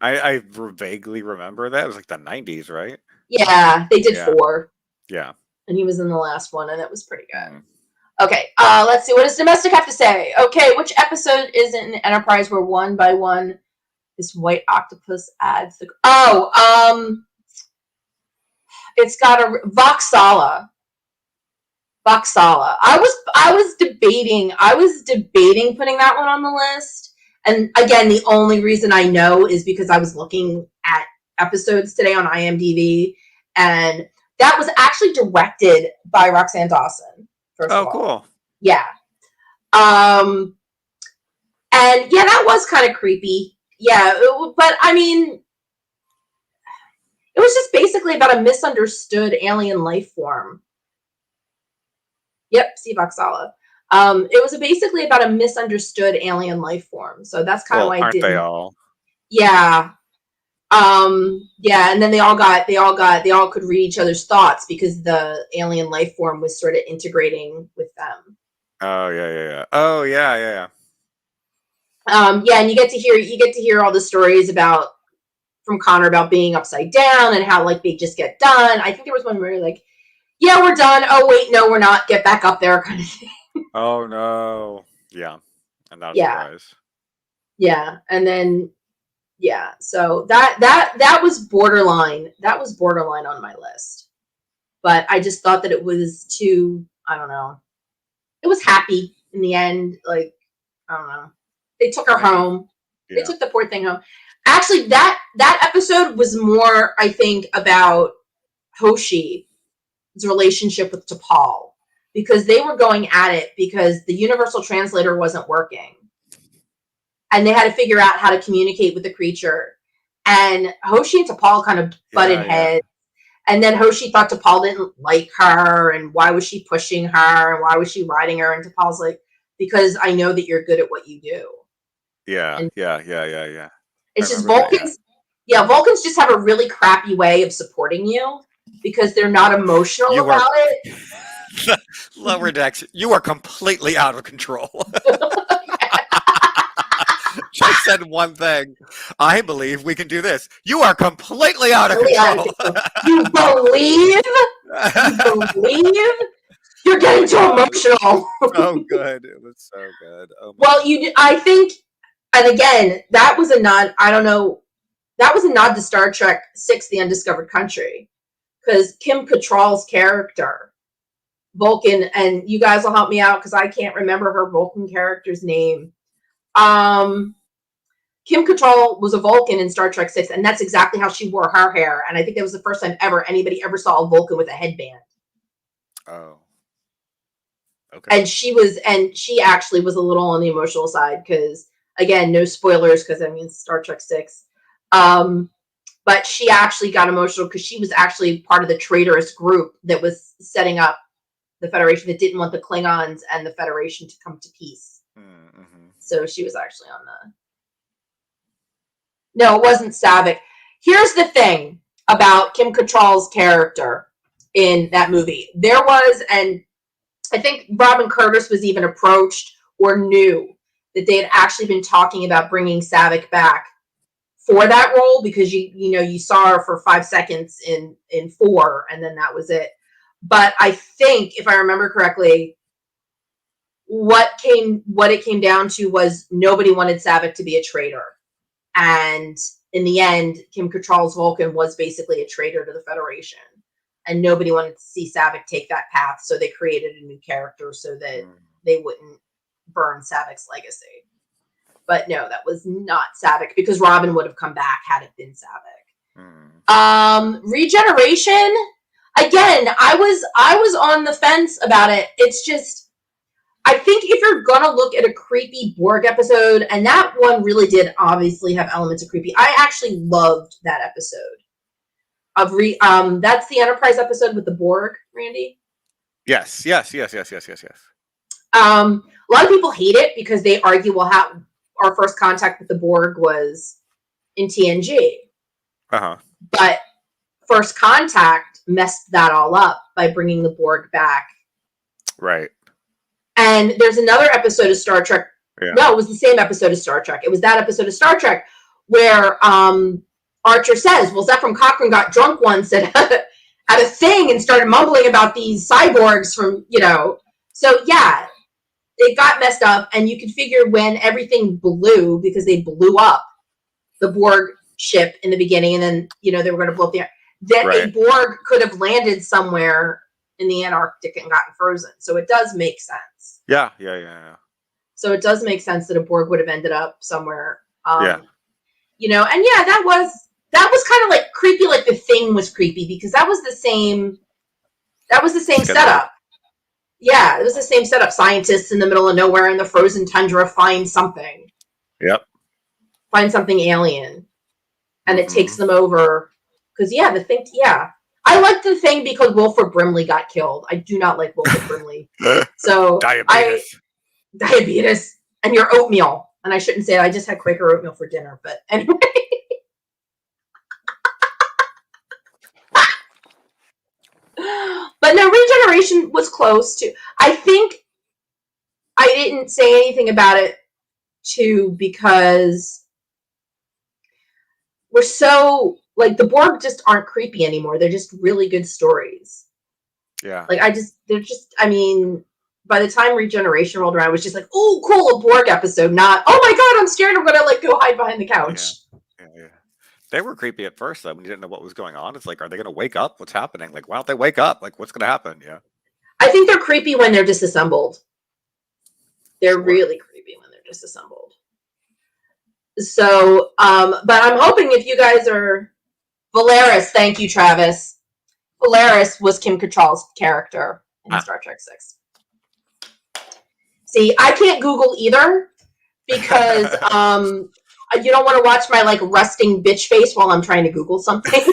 I vaguely remember that. It was like the 90s, right? Yeah, they did 4. Yeah. And he was in the last one, and it was pretty good. Okay, let's see. What does Domestic have to say? Okay, which episode is it in Enterprise where one by one this white octopus adds the... it's got a... Voxala. I was debating putting that one on the list. And again, the only reason I know is because I was looking at episodes today on IMDb, and that was actually directed by Roxanne Dawson. First of all. Cool. Yeah. And yeah, that was kind of creepy. Yeah, but I mean, it was just basically about a misunderstood alien life form. Yep, see Voxala. It was basically about a misunderstood alien life form. So that's kind of why I didn't. Aren't they all? Yeah. Yeah, and then they all could read each other's thoughts because the alien life form was sort of integrating with them. Oh yeah. Oh yeah. Yeah, and you get to hear all the stories from Connor about being upside down and how like they just get done. I think there was one where like, yeah, we're done. Oh wait, no, we're not. Get back up there, kind of thing. Oh no. Yeah. I'm not surprised. Yeah, and then yeah, so that was borderline. That was borderline on my list. But I just thought that it was too, I don't know. It was happy in the end. Like, I don't know. They took her home. Yeah. They took the poor thing home. Actually, that episode was more, I think, about Hoshi's relationship with T'Pol. Because they were going at it because the universal translator wasn't working. And they had to figure out how to communicate with the creature. And Hoshi and T'Pol kind of butted heads. And then Hoshi thought T'Pol didn't like her, and why was she pushing her, and why was she riding her? And T'Pol's like, because I know that you're good at what you do. Yeah. It's just Vulcans. Vulcans just have a really crappy way of supporting you because they're not emotional about it. Lower decks, you are completely out of control. Just said one thing. I believe we can do this. You are completely out of control. You believe? You believe? You're getting too emotional. Oh, good. It was so good. Oh, well, I think, and again, that was a nod. I don't know. That was a nod to Star Trek VI: The Undiscovered Country, because Kim Cattrall's character, Vulcan, and you guys will help me out because I can't remember her Vulcan character's name. Kim Cattrall was a Vulcan in Star Trek VI, and that's exactly how she wore her hair. And I think that was the first time anybody ever saw a Vulcan with a headband. Oh. Okay. And she actually was a little on the emotional side because, again, no spoilers because I mean Star Trek VI. But she actually got emotional because she was actually part of the traitorous group that was setting up the Federation that didn't want the Klingons and the Federation to come to peace. Mm-hmm. So she was actually on the... No, it wasn't Saavik. Here's the thing about Kim Cattrall's character in that movie. There was, and I think Robin Curtis was even approached or knew that they had actually been talking about bringing Saavik back for that role because you saw her for 5 seconds in 4 and then that was it. But I think, if I remember correctly, what it came down to was nobody wanted Saavik to be a traitor. And in the end, Kim Cattrall's Vulcan was basically a traitor to the Federation. And nobody wanted to see Saavik take that path, so they created a new character so that they wouldn't burn Saavik's legacy. But no, that was not Saavik, because Robin would have come back had it been Saavik. Regeneration, again, I was on the fence about it. It's just, I think if you're gonna look at a creepy Borg episode, and that one really did obviously have elements of creepy. I actually loved that episode. That's the Enterprise episode with the Borg, Randy. Yes. A lot of people hate it because they argue, well, how our first contact with the Borg was in TNG. But First Contact messed that all up by bringing the Borg back. Right. And there's another episode of Star Trek. Yeah. No, it was the same episode of Star Trek. It was that episode of Star Trek where Archer says, well, Zefram Cochrane got drunk once at a thing and started mumbling about these cyborgs from, So, yeah, it got messed up. And you can figure when everything blew, because they blew up the Borg ship in the beginning, and then, they were going to blow up that a Borg could have landed somewhere in the Antarctic and gotten frozen. So it does make sense. Yeah. So it does make sense that a Borg would have ended up somewhere. Yeah. And yeah, that was kind of like creepy, like the Thing was creepy, because that was the same setup. Yeah, it was the same setup. Scientists in the middle of nowhere in the frozen tundra find something. Yep. Find something alien. And it takes them over. Because, the Thing, I like the Thing because Wilford Brimley got killed. I do not like Wilford Brimley. So diabetes. And your oatmeal. And I shouldn't say it. I just had Quaker oatmeal for dinner. But anyway. But no, Regeneration was close to. I think I didn't say anything about it too because we're so like the Borg just aren't creepy anymore. They're just really good stories. Yeah. Like I mean, by the time Regeneration rolled around, I was just like, oh, cool, a Borg episode, not, oh my God, I'm scared, I'm gonna go hide behind the couch. Yeah. They were creepy at first, though, when you didn't know what was going on. It's like, are they going to wake up? What's happening? Like, why don't they wake up? Like, what's going to happen? Yeah. I think they're creepy when they're disassembled. They're really creepy when they're disassembled. So, but I'm hoping if you guys are Valeris, thank you, Travis. Valeris was Kim Cattrall's character in Star Trek 6. See, I can't Google either because you don't want to watch my rusting bitch face while I'm trying to Google something. As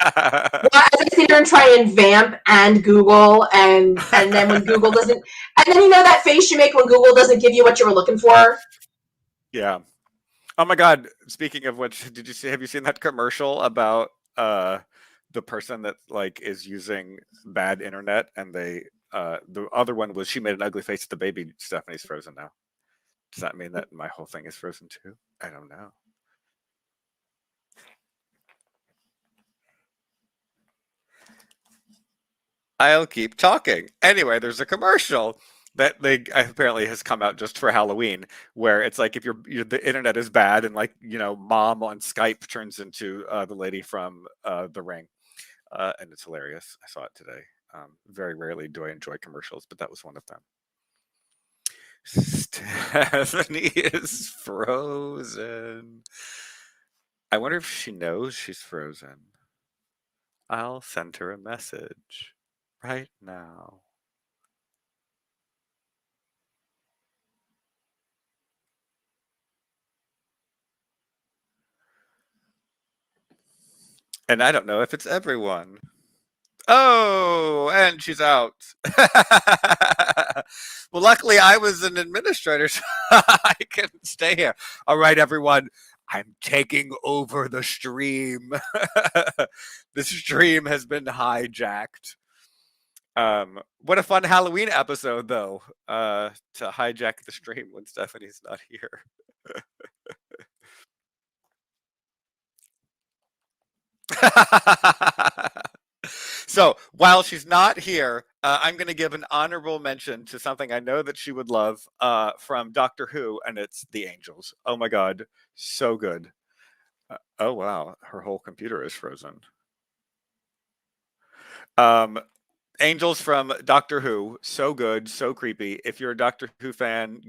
I sit here and try and vamp and Google, and then when Google doesn't, and then that face you make when Google doesn't give you what you were looking for. Yeah. Oh my God! Speaking of which, have you seen that commercial about the person that is using bad internet, and the other one was she made an ugly face at the baby. Stephanie's frozen now. Does that mean that my whole thing is frozen too? I don't know. I'll keep talking. Anyway, there's a commercial that apparently has come out just for Halloween, where it's like if the internet is bad and mom on Skype turns into the lady from The Ring, and it's hilarious. I saw it today. Very rarely do I enjoy commercials, but that was one of them. Stephanie is frozen. I wonder if she knows she's frozen. I'll send her a message right now. And I don't know if it's everyone. Oh, and she's out. Well, luckily I was an administrator, so I can stay here. All right, everyone. I'm taking over the stream. The stream has been hijacked. What a fun Halloween episode, though, to hijack the stream when Stephanie's not here. So while she's not here, I'm going to give an honorable mention to something I know that she would love from Doctor Who, and it's The Angels. Oh my God, so good. Oh wow, her whole computer is frozen. Angels from Doctor Who, so good, so creepy. If you're a Doctor Who fan,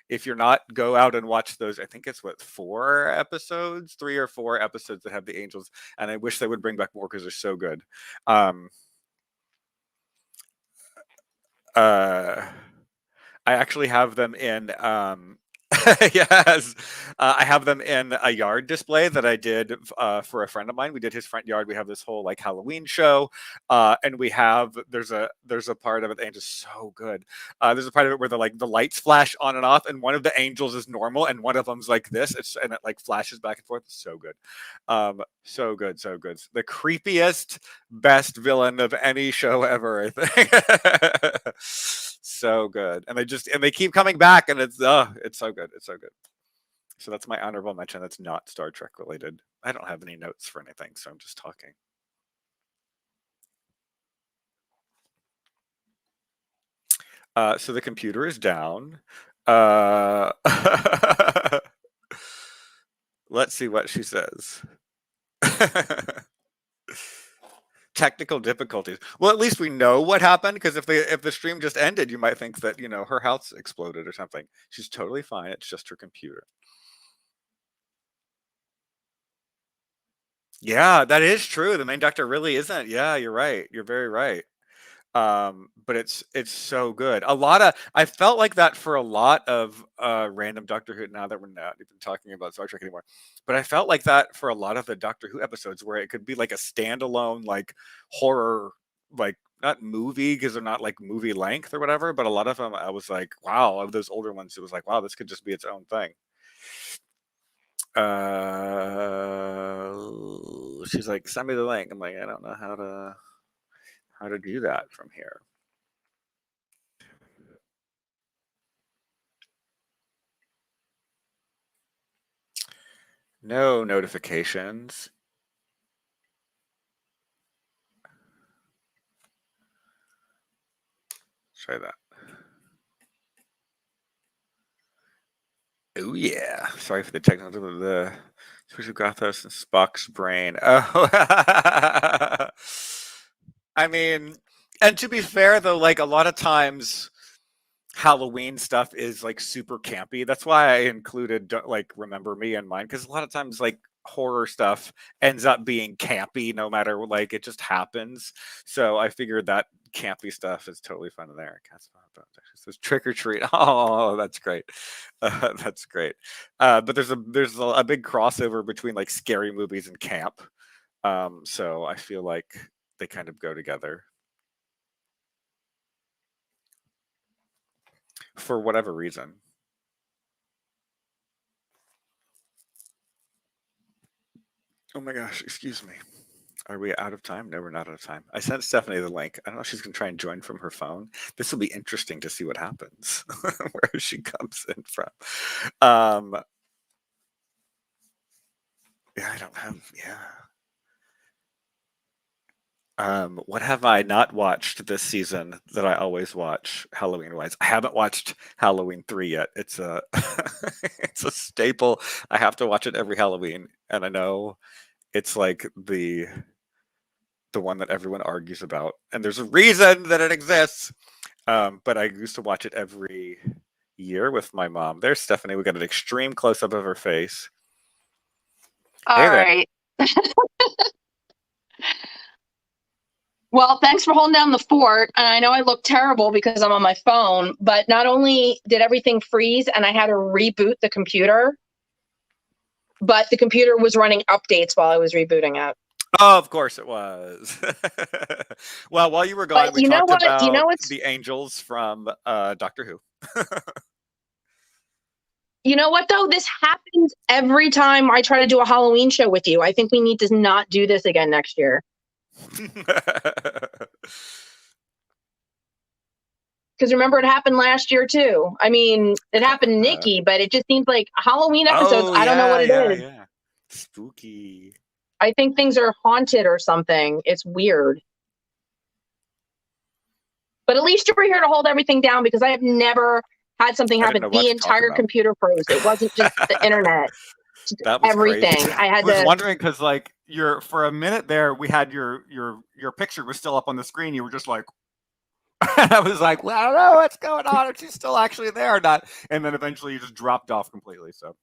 if you're not, go out and watch those. I think it's 3 or 4 episodes that have the Angels, and I wish they would bring back more because they're so good. I actually have them in Yes. I have them in a yard display that I did for a friend of mine. We did his front yard. We have this whole like Halloween show, and there's a part of it, and it's so good. There's a part of it where the lights flash on and off, and one of the angels is normal, and one of them's like this. And it like flashes back and forth. It's so good, so good, so good. The creepiest, best villain of any show ever, I think. So good, and they keep coming back, and it's so good, it's so good. So that's my honorable mention. That's not Star Trek related. I don't have any notes for anything, so I'm just talking. So the computer is down. Let's see what she says. Technical difficulties. Well, at least we know what happened, because if the stream just ended, you might think that her house exploded or something. She's totally fine. It's just her computer. Yeah, that is true. The main doctor really isn't. Yeah, you're right. You're very right. But it's so good. I felt like that for a lot of random Doctor Who, now that we're not even talking about Star Trek anymore. But I felt like that for a lot of the Doctor Who episodes, where it could be like a standalone like horror, like not movie, because they're not like movie length or whatever, but a lot of them I was like, wow, of those older ones, it was like, wow, this could just be its own thing. She's like, send me the link. I'm like, I don't know how to do that from here. No notifications. Try that. Oh yeah. Sorry for the technical. The Switch of Gothos and Spock's brain. Oh. I mean, and to be fair though, like a lot of times Halloween stuff is like super campy. That's why I included like Remember Me in mine, because a lot of times like horror stuff ends up being campy no matter, like it just happens. So I figured that campy stuff is totally fun in there. Says trick or treat. Oh, that's great. That's great. But there's a big crossover between like scary movies and camp. So I feel like they kind of go together for whatever reason. Oh my gosh, excuse me. Are we out of time? No, we're not out of time. I sent Stephanie the link. I don't know if she's going to try and join from her phone. This will be interesting to see what happens, where she comes in from. Yeah, I don't have, yeah. What have I not watched this season that I always watch Halloween-wise? I haven't watched Halloween 3 yet. It's a it's a staple. I have to watch it every Halloween, and I know it's like the one that everyone argues about, and there's a reason that it exists. But I used to watch it every year with my mom. There's Stephanie. We got an extreme close-up of her face. All right. Well, thanks for holding down the fort. And I know I look terrible because I'm on my phone, but not only did everything freeze and I had to reboot the computer, but the computer was running updates while I was rebooting it. Oh, of course it was. Well, while you were gone, we talked about the angels from Doctor Who. You know what, though? This happens every time I try to do a Halloween show with you. I think we need to not do this again next year. Because remember, it happened last year, too. I mean, it happened to Nikki, but it just seems like Halloween episodes, I don't know what it is. Yeah. Spooky. I think things are haunted or something. It's weird. But at least you were here to hold everything down, because I have never had something happen. The entire computer froze. It wasn't just the internet. That was everything. Crazy. I was wondering, because like for a minute there, we had your picture was still up on the screen. You were just like, I was like, well, I don't know what's going on. If she's still actually there or not. And then eventually you just dropped off completely. So.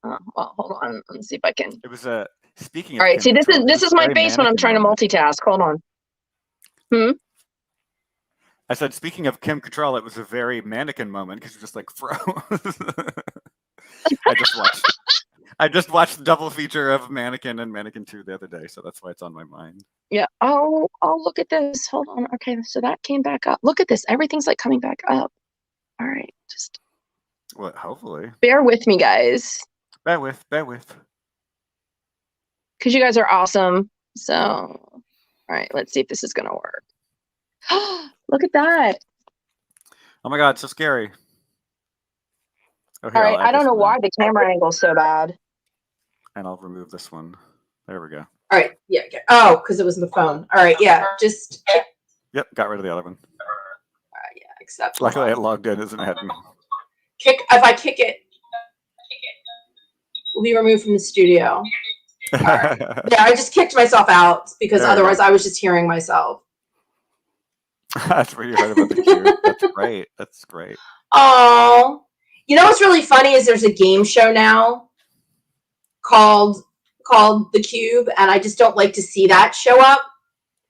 Well, hold on. Let me see if I can. It was a speaking. All right. See, this is my face when I'm trying to multitask. Hold on. I said, speaking of Kim Cattrall, it was a very mannequin moment because you just like froze. I just watched. I just watched the double feature of Mannequin and Mannequin 2 the other day, so that's why it's on my mind. Yeah. Oh, look at this. Hold on. Okay, so that came back up. Look at this. Everything's like coming back up. All right, just Well, hopefully. bear with me, guys, Bear with. because you guys are awesome. So, all right, let's see if this is gonna work. Look at that. Oh my god, so scary. Oh, here, All right, I'll add I don't this know one why in, the camera angle's so bad. and I'll remove this one. There we go. All right. Yeah. Oh, because it was the phone. All right. Yeah. Just. Yep, got rid of the other one. Yeah. Accept. Luckily, it logged in, isn't it? Kick. If I kick it, will be removed from the studio. Right. Yeah, I just kicked myself out because otherwise I was just hearing myself. That's where you heard about the cube. That's great. That's great. Oh, you know what's really funny is there's a game show now called The Cube, and I just don't like to see that show up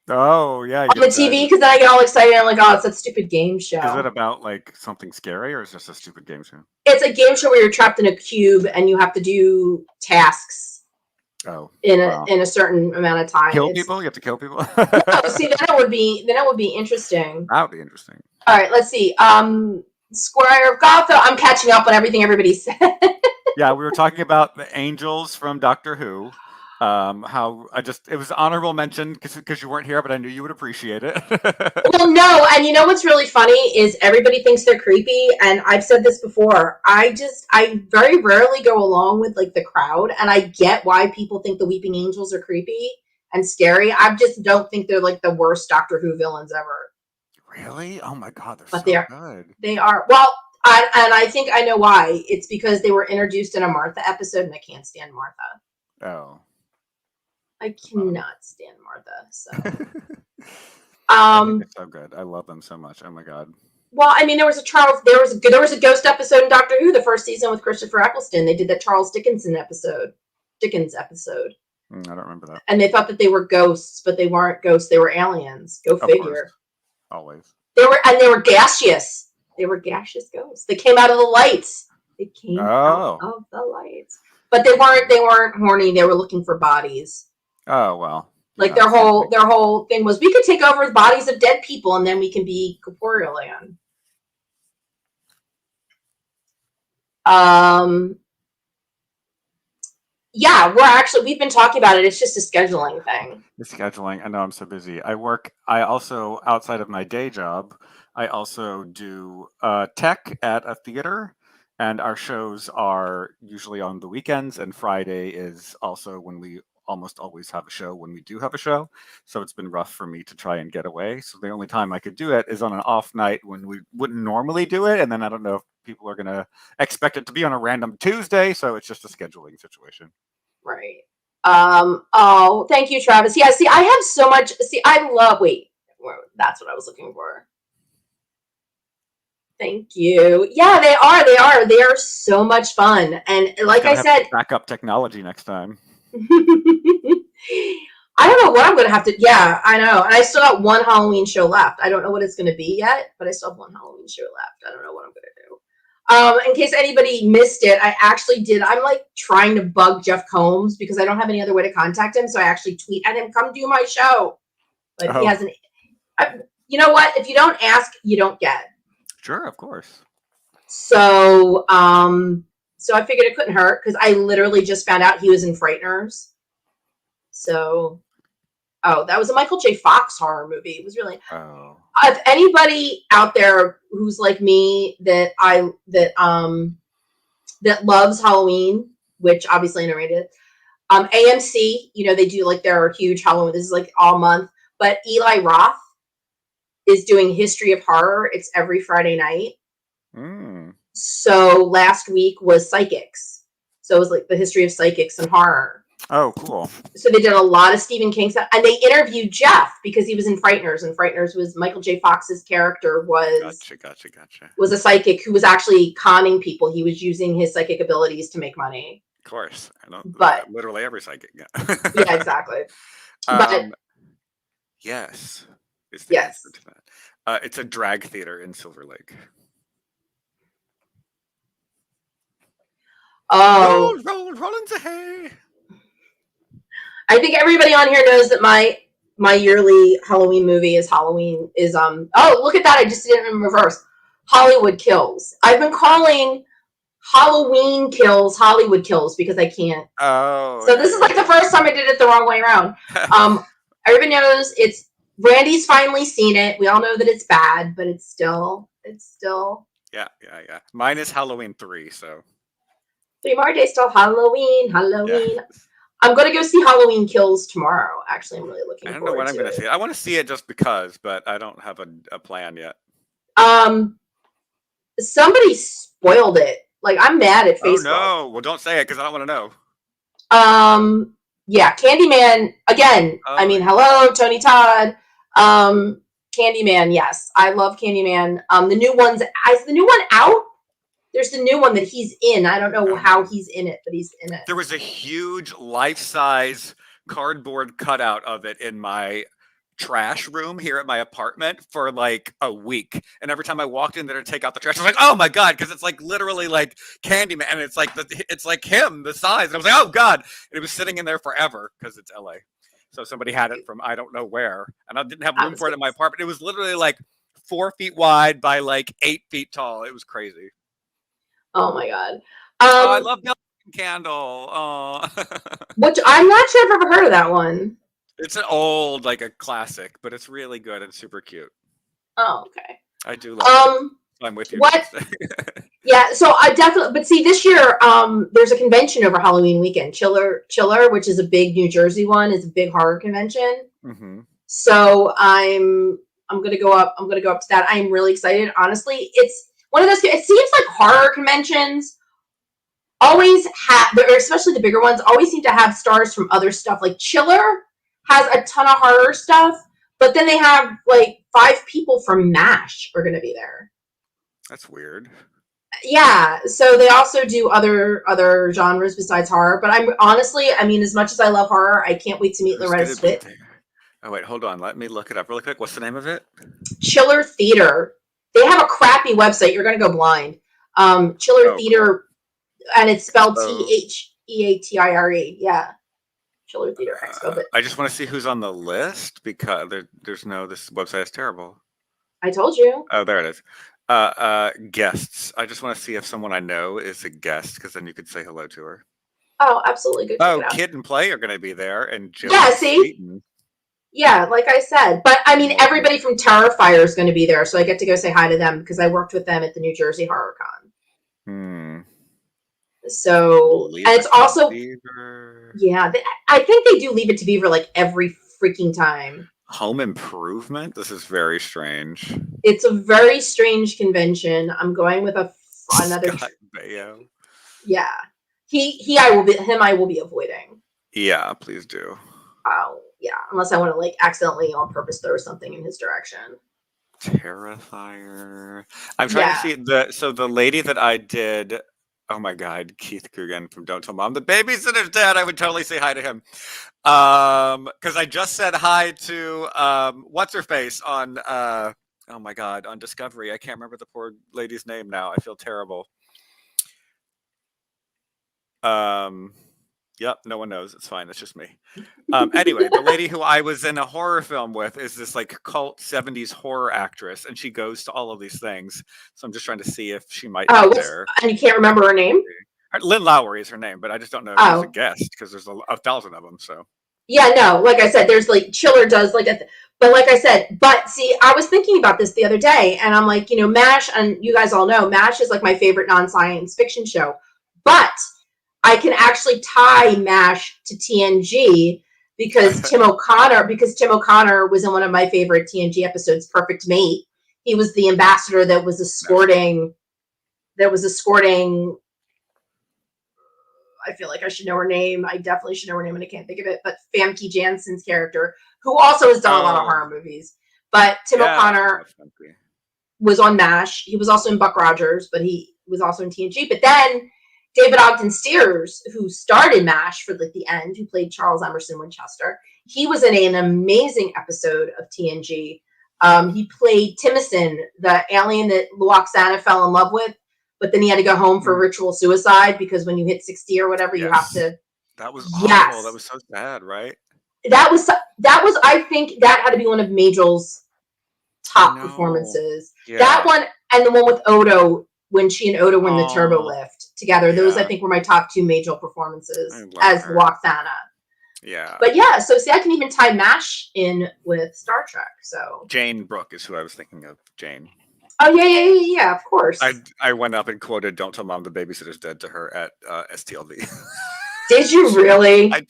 Oh yeah, on the TV because then I get all excited and I'm like, oh, it's that stupid game show. Is it about like something scary or is it just a stupid game show? It's a game show where you're trapped in a cube and you have to do tasks. Oh, in a certain amount of time. Kill people? You have to kill people? No, see, then it would be interesting. That would be interesting. All right, let's see. Squire of Gotham. I'm catching up on everything everybody said. Yeah, we were talking about the angels from Doctor Who. How it was honorable mention because you weren't here, but I knew you would appreciate it. Well, no, and you know what's really funny is everybody thinks they're creepy, and I've said this before. I very rarely go along with like the crowd, and I get why people think the Weeping Angels are creepy and scary. I just don't think they're like the worst Doctor Who villains ever. Really? Oh my god, they're but so good. They are. Well, I think I know why. It's because they were introduced in a Martha episode, and I can't stand Martha. Oh. I cannot stand Martha. So, It's so good. I love them so much. Oh my god. Well, I mean, there was a ghost episode in Doctor Who the first season with Christopher Eccleston. They did that Charles Dickens episode. I don't remember that. And they thought that they were ghosts, but they weren't ghosts. They were aliens. Go figure. Course. Always. They were gaseous. They were gaseous ghosts. They came out of the lights. They came out of the lights. But they weren't horny. They were looking for bodies. Oh well. Like their whole thing was we could take over the bodies of dead people and then we can be corporeal again. Yeah, we've been talking about it. It's just a scheduling thing. It's scheduling. I know I'm so busy. I also, outside of my day job, I also do tech at a theater. And our shows are usually on the weekends, and Friday is also when we almost always have a show when we do have a show. So it's been rough for me to try and get away. So the only time I could do it is on an off night when we wouldn't normally do it. And then I don't know if people are going to expect it to be on a random Tuesday. So it's just a scheduling situation. Right. Oh, thank you, Travis. Yeah, see, I have so much. See, that's what I was looking for. Thank you. Yeah, they are. They are so much fun. And like I said, back up technology next time. I don't know what I'm going to have to. Yeah, I know. And I still got one Halloween show left. I don't know what it's going to be yet, but I still have one Halloween show left. I don't know what I'm going to do. In case anybody missed it, I actually did. I'm like trying to bug Jeff Combs because I don't have any other way to contact him. So I actually tweet at him, come do my show. But he hasn't. You know what? If you don't ask, you don't get. Sure, of course. So, so I figured it couldn't hurt because I literally just found out he was in Frighteners. So, that was a Michael J. Fox horror movie. It was really. Oh. If anybody out there who's like me that loves Halloween, which obviously I narrated, AMC, they do like their huge Halloween. This is like all month, but Eli Roth is doing History of Horror. It's every Friday night. So last week was Psychics. So it was like the history of psychics and horror. Oh, cool. So they did a lot of Stephen King stuff. And they interviewed Jeff because he was in Frighteners. And Frighteners was Michael J. Fox's character was a psychic who was actually conning people. He was using his psychic abilities to make money. Of course. But literally every psychic. Yeah, exactly. But yes. Is the Yes. answer to that. It's a drag theater in Silver Lake. Oh, Roll into hay. I think everybody on here knows that my yearly Halloween movie is Halloween is oh, look at that, I just did it in reverse. Hollywood Kills. I've been calling Halloween Kills Hollywood Kills because I can't. Oh. So this is like the first time I did it the wrong way around. Everybody knows it's Randy's finally seen it. We all know that it's bad, but it's still Yeah. Mine is Halloween 3, so 3 more days till Halloween. yeah. I'm gonna go see Halloween Kills tomorrow. Actually, I'm really looking I don't know forward when I'm to going to it. see it. I want to see it just because, but I don't have a plan yet. Somebody spoiled it. Like, I'm mad at Oh Facebook. no! Well, don't say it because I don't want to know. Yeah, Candyman again. Oh, I mean, yeah. hello, Tony Todd. Candyman. Yes, I love Candyman. The new one's is the new one out? There's the new one that he's in. I don't know how he's in it, but he's in it. There was a huge life-size cardboard cutout of it in my trash room here at my apartment for like a week, and every time I walked in there to take out the trash, I was like, "Oh my god!" Because it's like literally like Candyman, and it's like him, the size. And I was like, "Oh god!" And it was sitting in there forever because it's LA. So somebody had it from I don't know where, and I didn't have room for it in my apartment. It was literally like 4 feet wide by like 8 feet tall. It was crazy. Oh my god. I love Milk Candle. Oh. Which I'm not sure if I've ever heard of that one. It's an old, like a classic, but it's really good and super cute. Oh, okay. I do love it. I'm with you. What? Yeah, so I definitely, but see, this year, there's a convention over Halloween weekend. Chiller, which is a big New Jersey one, is a big horror convention. Mm-hmm. So I'm gonna go up. I'm gonna go up to that. I'm really excited. Honestly, it's one of those. It seems like horror conventions always have, especially the bigger ones, always seem to have stars from other stuff. Like Chiller has a ton of horror stuff, but then they have like 5 people from MASH are going to be there. That's weird. Yeah, so they also do other genres besides horror. But I'm honestly, I mean, as much as I love horror, I can't wait to meet Who's Loretta gonna be Swit. there? Oh wait, hold on. Let me look it up really quick. What's the name of it? Chiller Theater. They have a crappy website. You're going to go blind. Chiller Theater, cool. And it's spelled THEATIRE. Yeah. Chiller Theater Expo. I just want to see who's on the list because there's no. This website is terrible. I told you. Oh, there it is. Guests. I just want to see if someone I know is a guest because then you could say hello to her. Oh, absolutely. Good. Oh, Kid and Play are going to be there, and Joey yeah. See. Sweeten. Yeah, like I said, but I mean, everybody from Terrifier is going to be there, so I get to go say hi to them because I worked with them at the New Jersey Horror Con. So, and it's also, yeah, I think they do Leave It to Beaver like every freaking time. Home Improvement? This is very strange. It's a very strange convention. I'm going with another. Scott Baio. Yeah, I will be avoiding. Yeah, please do. Oh, yeah, unless I want to like accidentally on purpose throw something in his direction. Terrifier. I'm trying to see the lady that I did. Oh my God, Keith Coogan from Don't Tell Mom the Babysitter's Dead. I would totally say hi to him. Because I just said hi to what's her face on oh my God, on Discovery. I can't remember the poor lady's name now. I feel terrible. Yep, no one knows. It's fine. It's just me. Anyway, the lady who I was in a horror film with is this like cult 70s horror actress, and she goes to all of these things. So I'm just trying to see if she might be there. And you can't remember her name? Lynn Lowry is her name, but I just don't know if she's a guest because there's a 1,000 of them. So yeah, no, like I said, there's like Chiller does like but like I said, but see, I was thinking about this the other day, and I'm like, MASH, and you guys all know MASH is like my favorite non-science fiction show, but I can actually tie MASH to TNG because Tim O'Connor was in one of my favorite TNG episodes, Perfect Mate. He was the ambassador that was escorting. I feel like I should know her name. I definitely should know her name, and I can't think of it. But Famke Janssen's character, who also has done a lot of horror movies. But Tim O'Connor was on MASH. He was also in Buck Rogers, but he was also in TNG. But then David Ogden Stiers, who starred in MASH for like the end, who played Charles Emerson Winchester, he was in an amazing episode of TNG He played Timothy, the alien that Loxana fell in love with, but then he had to go home for ritual suicide because when you hit 60 or whatever, you have to. That was Yes. awful. That was so sad, right? That was. I think that had to be one of Majel's top performances. Yeah. That one and the one with Odo when she and Odo were in the turbo lift together. Those I think were my top 2 Majel performances as Loxana. Yeah. But yeah, so see, I can even tie MASH in with Star Trek. So Jane Brooke is who I was thinking of. Jane. Oh yeah, of course. I went up and quoted "Don't tell mom the babysitter's dead" to her at STLV. Did you really? I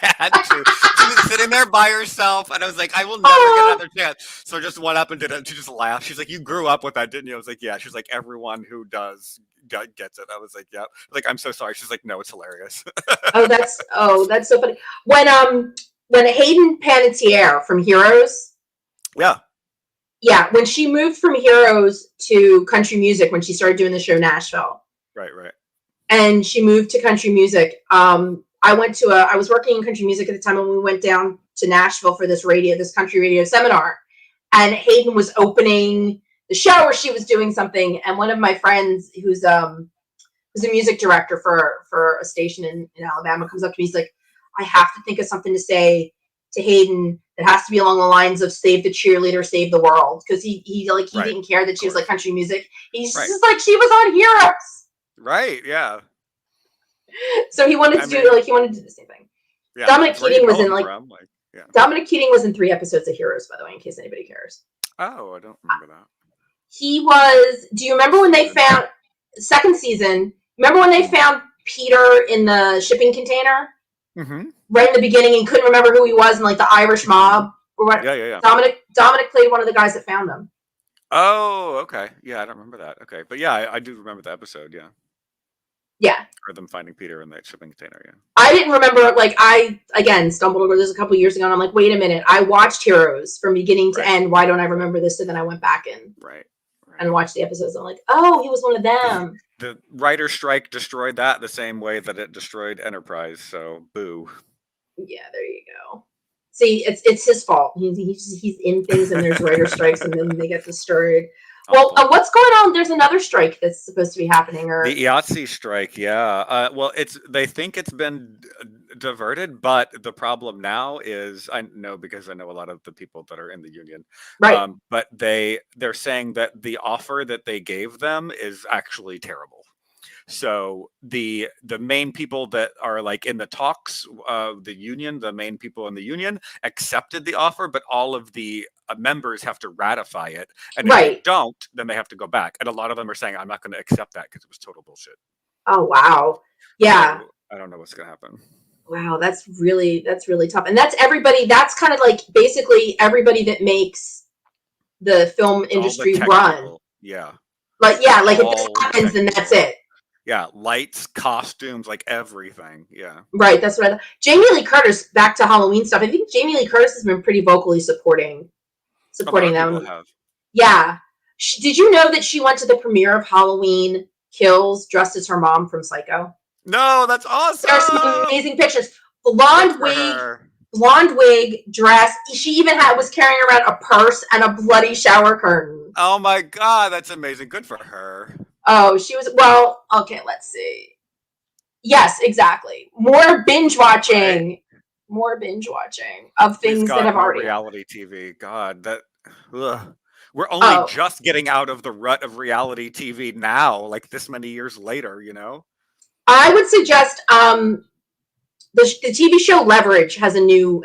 had to. She was sitting there by herself, and I was like, I will never get another chance. So I just went up and did it. She just laughed. She's like, "You grew up with that, didn't you?" I was like, "Yeah." She's like, "Everyone who does gets it." I was like, "Yeah." Like, I'm so sorry. She's like, "No, it's hilarious." that's so funny. When Hayden Panettiere from Heroes. Yeah, when she moved from Heroes to country music, when she started doing the show Nashville. Right. And she moved to country music. I was working in country music at the time when we went down to Nashville for this country radio seminar. And Hayden was opening the show where she was doing something. And one of my friends who's a music director for a station in Alabama comes up to me. He's like, I have to think of something to say to Hayden that has to be along the lines of save the cheerleader, save the world. Because he didn't care that she was like country music. He's just like, she was on Heroes. Right, yeah. So he wanted to do the same thing. Yeah, Dominic Keating was in Dominic Keating was in 3 episodes of Heroes, by the way, in case anybody cares. Oh, I don't remember that. He was. Do you remember when they found second season? Remember when they found Peter in the shipping container? Mm-hmm. Right in the beginning, and couldn't remember who he was, and like the Irish mob. Yeah. Dominic played one of the guys that found them. Oh, okay. Yeah, I don't remember that. Okay, but yeah, I do remember the episode. Yeah. Yeah. Or them finding Peter in that shipping container. Yeah. I didn't remember. Like I again stumbled over this a couple years ago, and I'm like, wait a minute. I watched Heroes from beginning to end. Why don't I remember this? So then I went back and watched the episodes. I'm like, oh, he was one of them. The writer strike destroyed that the same way that it destroyed Enterprise. So boo. Yeah, there you go. See, it's his fault. He's in things, and there's writer strikes, and then they get destroyed. Well, what's going on? There's another strike that's supposed to be happening, or the IATSE strike. Yeah. Well, they think it's been diverted, but the problem now is I know because I know a lot of the people that are in the union. Right. But they're saying that the offer that they gave them is actually terrible. So the main people that are like in the talks, the main people in the union accepted the offer, but all of the members have to ratify it. And if they don't, then they have to go back. And a lot of them are saying, I'm not going to accept that because it was total bullshit. Oh, wow. Yeah. So I don't know what's going to happen. Wow. That's really tough. And that's everybody. That's kind of like basically everybody that makes the film industry run. Yeah. Like if this happens, then that's it. Yeah, lights, costumes, like everything. Yeah. Right, that's what I thought. Jamie Lee Curtis, back to Halloween stuff. I think Jamie Lee Curtis has been pretty vocally supporting them. Have. Yeah. Did you know that she went to the premiere of Halloween Kills dressed as her mom from Psycho? No, that's awesome. There's some amazing pictures. Blonde wig, dress. She even was carrying around a purse and a bloody shower curtain. Oh my God, that's amazing. Good for her. Oh, she was, well, okay, let's see. Yes, exactly. More binge watching of things that have already reality TV. God, we're only just getting out of the rut of reality TV now, like this many years later, you know? I would suggest the TV show Leverage has a new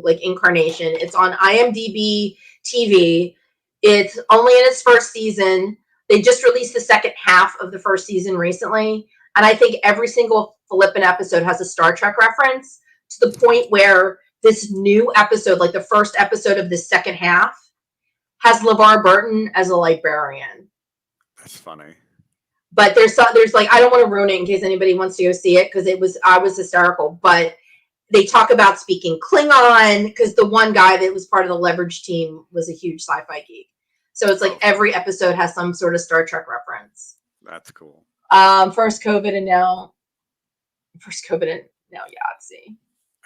like incarnation. It's on IMDb TV. It's only in its first season. They just released the second half of the first season recently. And I think every single flippin' episode has a Star Trek reference to the point where this new episode, like the first episode of the second half, has LeVar Burton as a librarian. That's funny. But there's like, I don't want to ruin it in case anybody wants to go see it because I was hysterical. But they talk about speaking Klingon because the one guy that was part of the Leverage team was a huge sci-fi geek. So it's like every episode has some sort of Star Trek reference. That's cool. First COVID and now Yahtzee.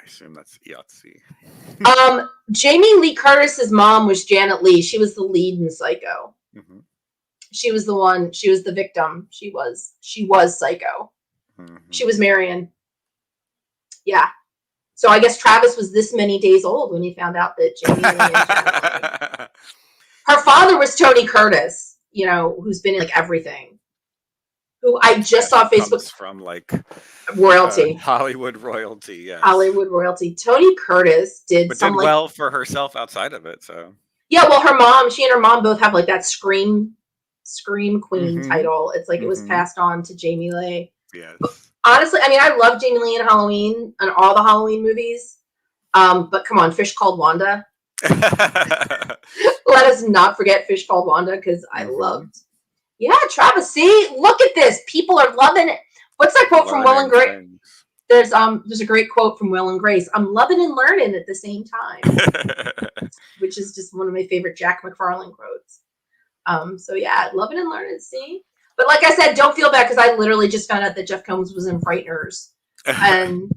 I assume that's Yahtzee. Jamie Lee Curtis's mom was Janet Leigh. She was the lead in Psycho. Mm-hmm. She was the one. She was the victim. She was Psycho. Mm-hmm. She was Marion. Yeah. So I guess Travis was this many days old when he found out that Jamie Lee and Janet Leigh. Her father was Tony Curtis, you know, who's been in like everything. Who I just saw Facebook comes from like royalty, Hollywood royalty. Yes, Hollywood royalty. Tony Curtis did but some did like well for herself outside of it. So yeah, well, she and her mom both have like that scream queen title. It's like it was passed on to Jamie Lee. Yes. But honestly, I mean, I love Jamie Lee in Halloween and all the Halloween movies. But come on, Fish Called Wanda. Let us not forget Fish Called Wanda because I loved. Yeah, Travis. See, look at this. People are loving it. What's that quote from Will and Grace? There's a great quote from Will and Grace. I'm loving and learning at the same time, which is just one of my favorite Jack McFarlane quotes. So yeah, loving and learning. See, but like I said, don't feel bad because I literally just found out that Jeff Combs was in Frighteners, and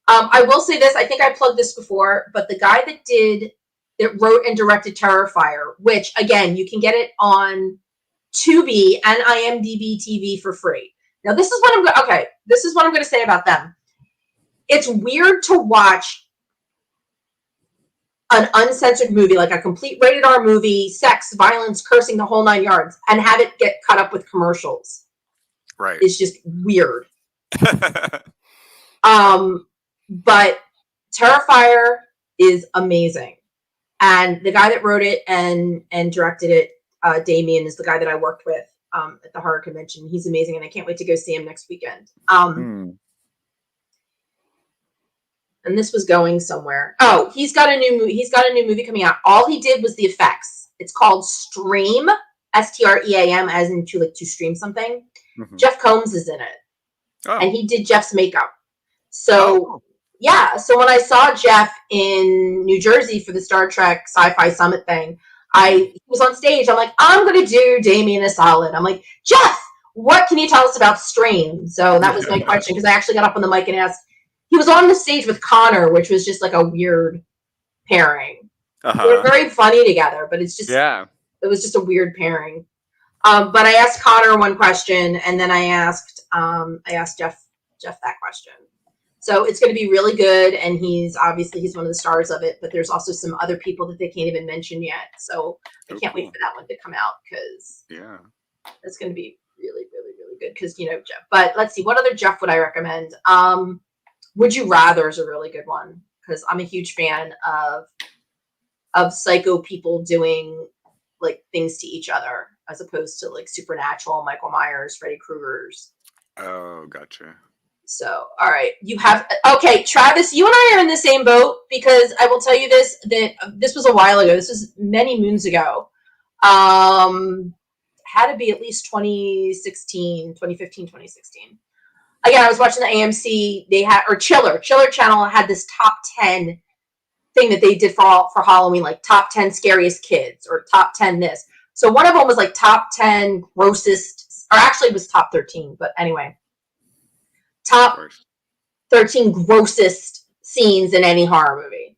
I will say this. I think I plugged this before, but the guy that wrote and directed Terrifier, which again you can get it on Tubi and IMDb TV for free. Now this is what I'm going to say about them. It's weird to watch an uncensored movie, like a complete rated R movie, sex, violence, cursing, the whole 9 yards, and have it get cut up with commercials. Right. It's just weird. But Terrifier is amazing. And the guy that wrote it and directed it, Damien, is the guy that I worked with at the horror convention. He's amazing, and I can't wait to go see him next weekend. And this was going somewhere. Oh, he's got a new movie coming out. All he did was the effects. It's called Stream, STREAM, as in to stream something. Jeff Combs is in it, and he did Jeff's makeup. So yeah, so when I saw Jeff in New Jersey for the Star Trek Sci-Fi Summit thing, he was on stage. I'm like, I'm gonna do Damien a solid. I'm like, Jeff, what can you tell us about Stream? So that was my question, because I actually got up on the mic and asked. He was on the stage with Connor, which was just like a weird pairing. They were very funny together, but it's just it was just a weird pairing. But I asked Connor one question, and then I asked Jeff that question. So it's going to be really good, and he's one of the stars of it. But there's also some other people that they can't even mention yet. So I can't wait for that one to come out, because it's going to be really, really, really good. Because Jeff. But let's see, what other Jeff would I recommend? Would You Rather is a really good one, because I'm a huge fan of psycho people doing like things to each other, as opposed to like supernatural Michael Myers, Freddy Krueger's. Oh, gotcha. So, all right, okay, Travis, you and I are in the same boat, because I will tell you that this was a while ago. This was many moons ago. Had to be at least 2015, 2016. Again, I was watching the AMC. They had, or Chiller Channel had this top 10 thing that they did for Halloween, like top 10 scariest kids, or top 10 this. So one of them was like top 10 grossest, or actually it was top 13, but anyway, top 13 grossest scenes in any horror movie.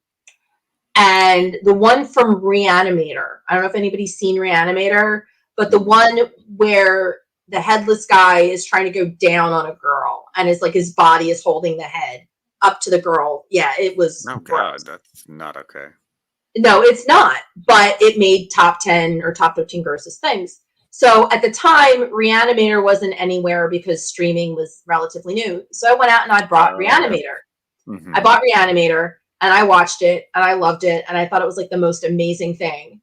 And the one from Reanimator, I don't know if anybody's seen Reanimator, but the one where the headless guy is trying to go down on a girl, and it's like his body is holding the head up to the girl. Yeah, it was. Oh God, that's not okay. No, it's not. But it made top 10 or top 15 grossest things. So at the time, Reanimator wasn't anywhere because streaming was relatively new. So I went out and I bought Reanimator. I bought Reanimator and I watched it and I loved it, and I thought it was like the most amazing thing.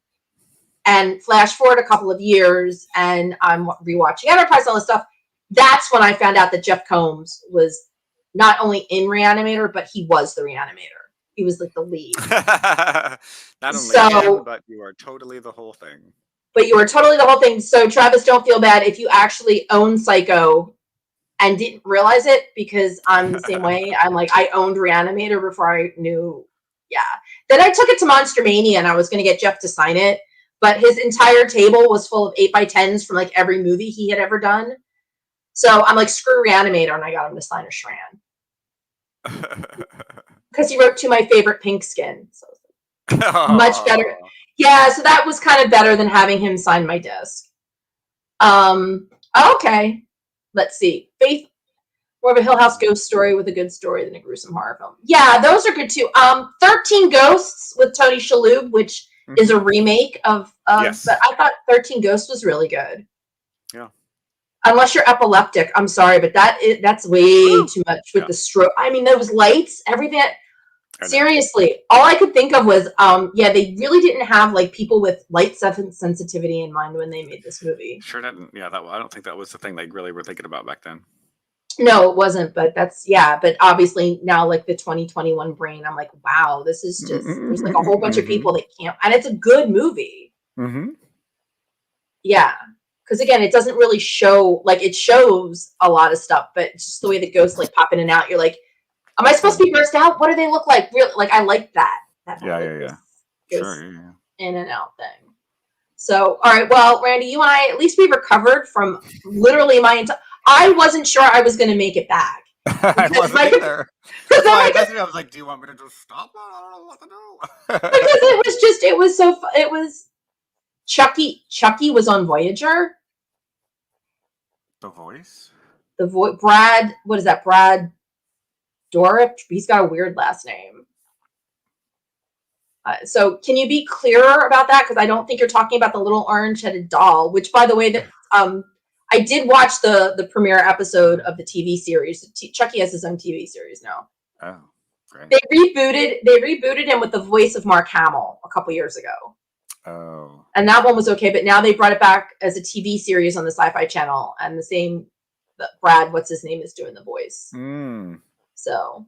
And flash forward a couple of years, and I'm rewatching Enterprise and all this stuff. That's when I found out that Jeff Combs was not only in Reanimator, but he was the Reanimator. He was like the lead. Not only him, but you are totally the whole thing. But you were totally the whole thing. So Travis, don't feel bad if you actually own Psycho and didn't realize it, because I'm the same way. I'm like, I owned Reanimator before I knew. Yeah. Then I took it to Monster Mania, and I was going to get Jeff to sign it. But his entire table was full of 8x10s from like every movie he had ever done. So I'm like, screw Reanimator, and I got him to sign a Shran. because he wrote "To My Favorite Pink Skin." So much better. Yeah, so that was kind of better than having him sign my disc. Okay. Let's see. Faith, more of a Hill House ghost story with a good story than a gruesome horror film. Yeah, those are good too. 13 Ghosts with Tony Shalhoub, which is a remake of Yes. but I thought 13 Ghosts was really good. Yeah. Unless you're epileptic, I'm sorry, but that's way too much with the stroke. I mean, those lights, everything. Seriously, all I could think of was, they really didn't have like people with light sensitivity in mind when they made this movie. Sure didn't. Yeah, I don't think that was the thing they really were thinking about back then. No, it wasn't. But but obviously now, like the 2021 brain, I'm like, wow, this is just there's like a whole bunch of people that can't, and it's a good movie. Yeah. Because again, it doesn't really show, like it shows a lot of stuff, but just the way the ghosts like pop in and out, you're like, am I supposed to be grossed out? What do they look like? Really, like I like that. Yeah. Sure. Yeah. In and out thing. So, all right. Well, Randy, you and I, at least we recovered from literally my entire. I wasn't sure I was going to make it back. I wasn't either. That's why I was like, do you want me to just stop? I don't know what to do. Because it was Chucky. Chucky was on Voyager. The voice? Brad, what is that? Brad Dorff? He's got a weird last name. So can you be clearer about that? Because I don't think you're talking about the little orange-headed doll, which, by the way, that I did watch the premiere episode of the TV series. Chucky has his own TV series now. Oh, great. They rebooted him with the voice of Mark Hamill a couple years ago. Oh. And that one was okay, but now they brought it back as a TV series on the Sci-Fi Channel, and the same Brad, what's his name, is doing the voice. So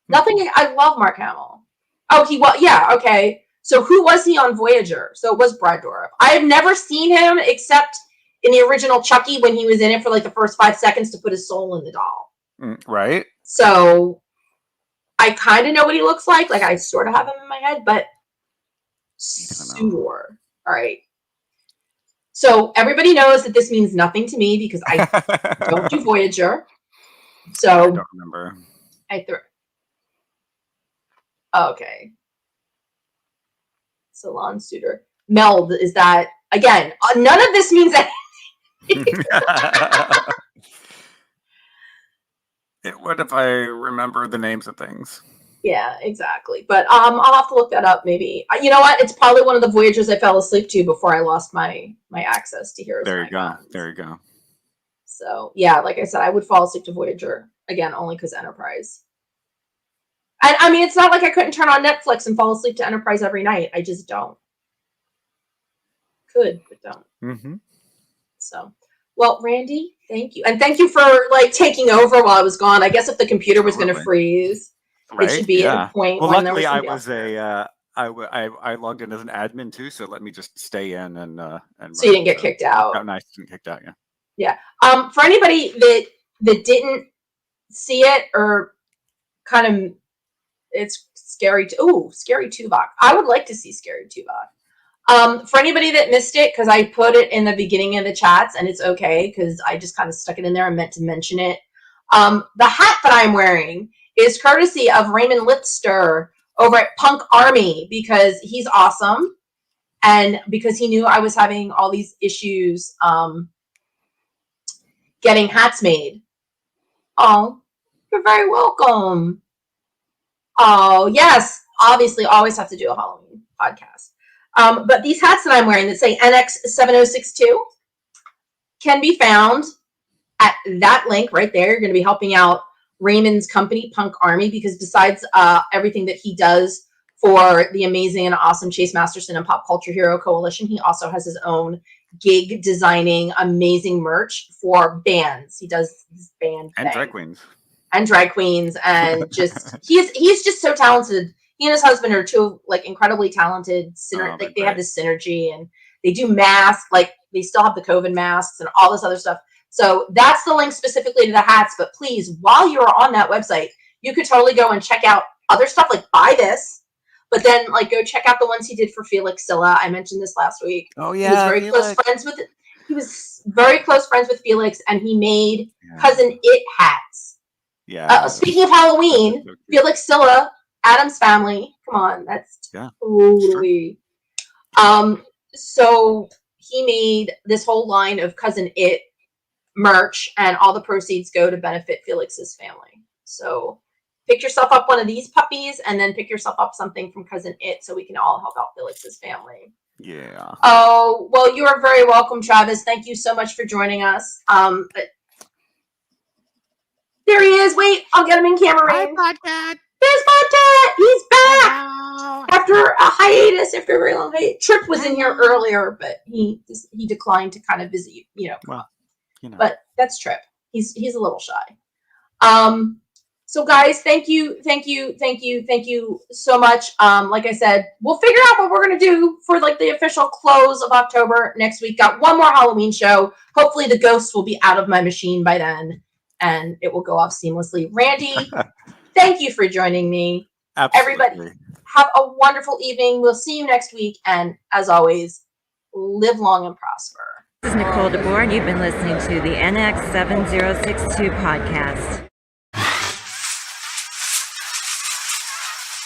nothing. I love Mark Hamill. Oh, okay. So who was he on Voyager? So it was Brad Dourif. I have never seen him except in the original Chucky when he was in it for like the first 5 seconds to put his soul in the doll. Right. So I kind of know what he looks like. Like I sort of have him in my head, but sure. All right. So everybody knows that this means nothing to me because I don't do Voyager. So I don't remember. Okay. Salon suitor. Meld, is that, again, none of this means anything. What if I remember the names of things? Yeah, exactly. But I'll have to look that up maybe. You know what? It's probably one of the Voyagers I fell asleep to before I lost my access to Heroes. There you go. So, yeah, like I said, I would fall asleep to Voyager, again, only because Enterprise. And I mean, it's not like I couldn't turn on Netflix and fall asleep to Enterprise every night. I just don't. Could, but don't. So, well, Randy, thank you. And thank you for, like, taking over while I was gone. I guess if the computer was going to freeze, it should be at a point well, when luckily there I was was I logged in as an admin too, so let me just stay in and so you didn't get kicked out. Oh, nice, didn't kicked out, yeah. Yeah. For anybody that didn't see it or kind of, it's Scary Tuvok. I would like to see Scary Tuvok. For anybody that missed it, because I put it in the beginning of the chats, and it's okay because I just kind of stuck it in there and meant to mention it. The hat that I'm wearing is courtesy of Raymond Lipster over at Punk Army because he's awesome and because he knew I was having all these issues getting hats made. Oh, you're very welcome. Oh, yes. Obviously, always have to do a Halloween podcast. But these hats that I'm wearing that say NX7062 can be found at that link right there. You're going to be helping out Raymond's company, Punk Army, because besides everything that he does for the amazing and awesome Chase Masterson and Pop Culture Hero Coalition, he also has his own gig designing amazing merch for bands. He does his band and drag queens. And drag queens, and just he's just so talented. He and his husband are two like incredibly talented. They have this synergy, and they do masks. Like they still have the COVID masks and all this other stuff. So that's the link specifically to the hats. But please, while you're on that website, you could totally go and check out other stuff. Like buy this, but then like go check out the ones he did for Felix Silla. I mentioned this last week. Oh yeah, he was very close friends with. He was very close friends with Felix, and he made Cousin It hats. Yeah. Speaking of Halloween, Felix Silla Adam's Family. Come on, that's totally. So he made this whole line of Cousin It merch, and all the proceeds go to benefit Felix's family. So pick yourself up one of these puppies, and then pick yourself up something from Cousin It, so we can all help out Felix's family. Yeah. Oh, well, you are very welcome, Travis. Thank you so much for joining us. There he is. Wait, I'll get him in camera range. Podcat. There's Podcat. He's back. Hello. After a hiatus, after a very long hiatus. Trip was in here earlier, but he declined to kind of visit, Well, you know. But that's Trip. He's a little shy. So guys, thank you so much. Like I said, we'll figure out what we're gonna do for like the official close of October next week. Got one more Halloween show. Hopefully the ghosts will be out of my machine by then, and it will go off seamlessly. Randy, thank you for joining me. Absolutely. Everybody, have a wonderful evening. We'll see you next week, and as always, live long and prosper. This is Nicole DeBoer, and you've been listening to the NX7062 podcast.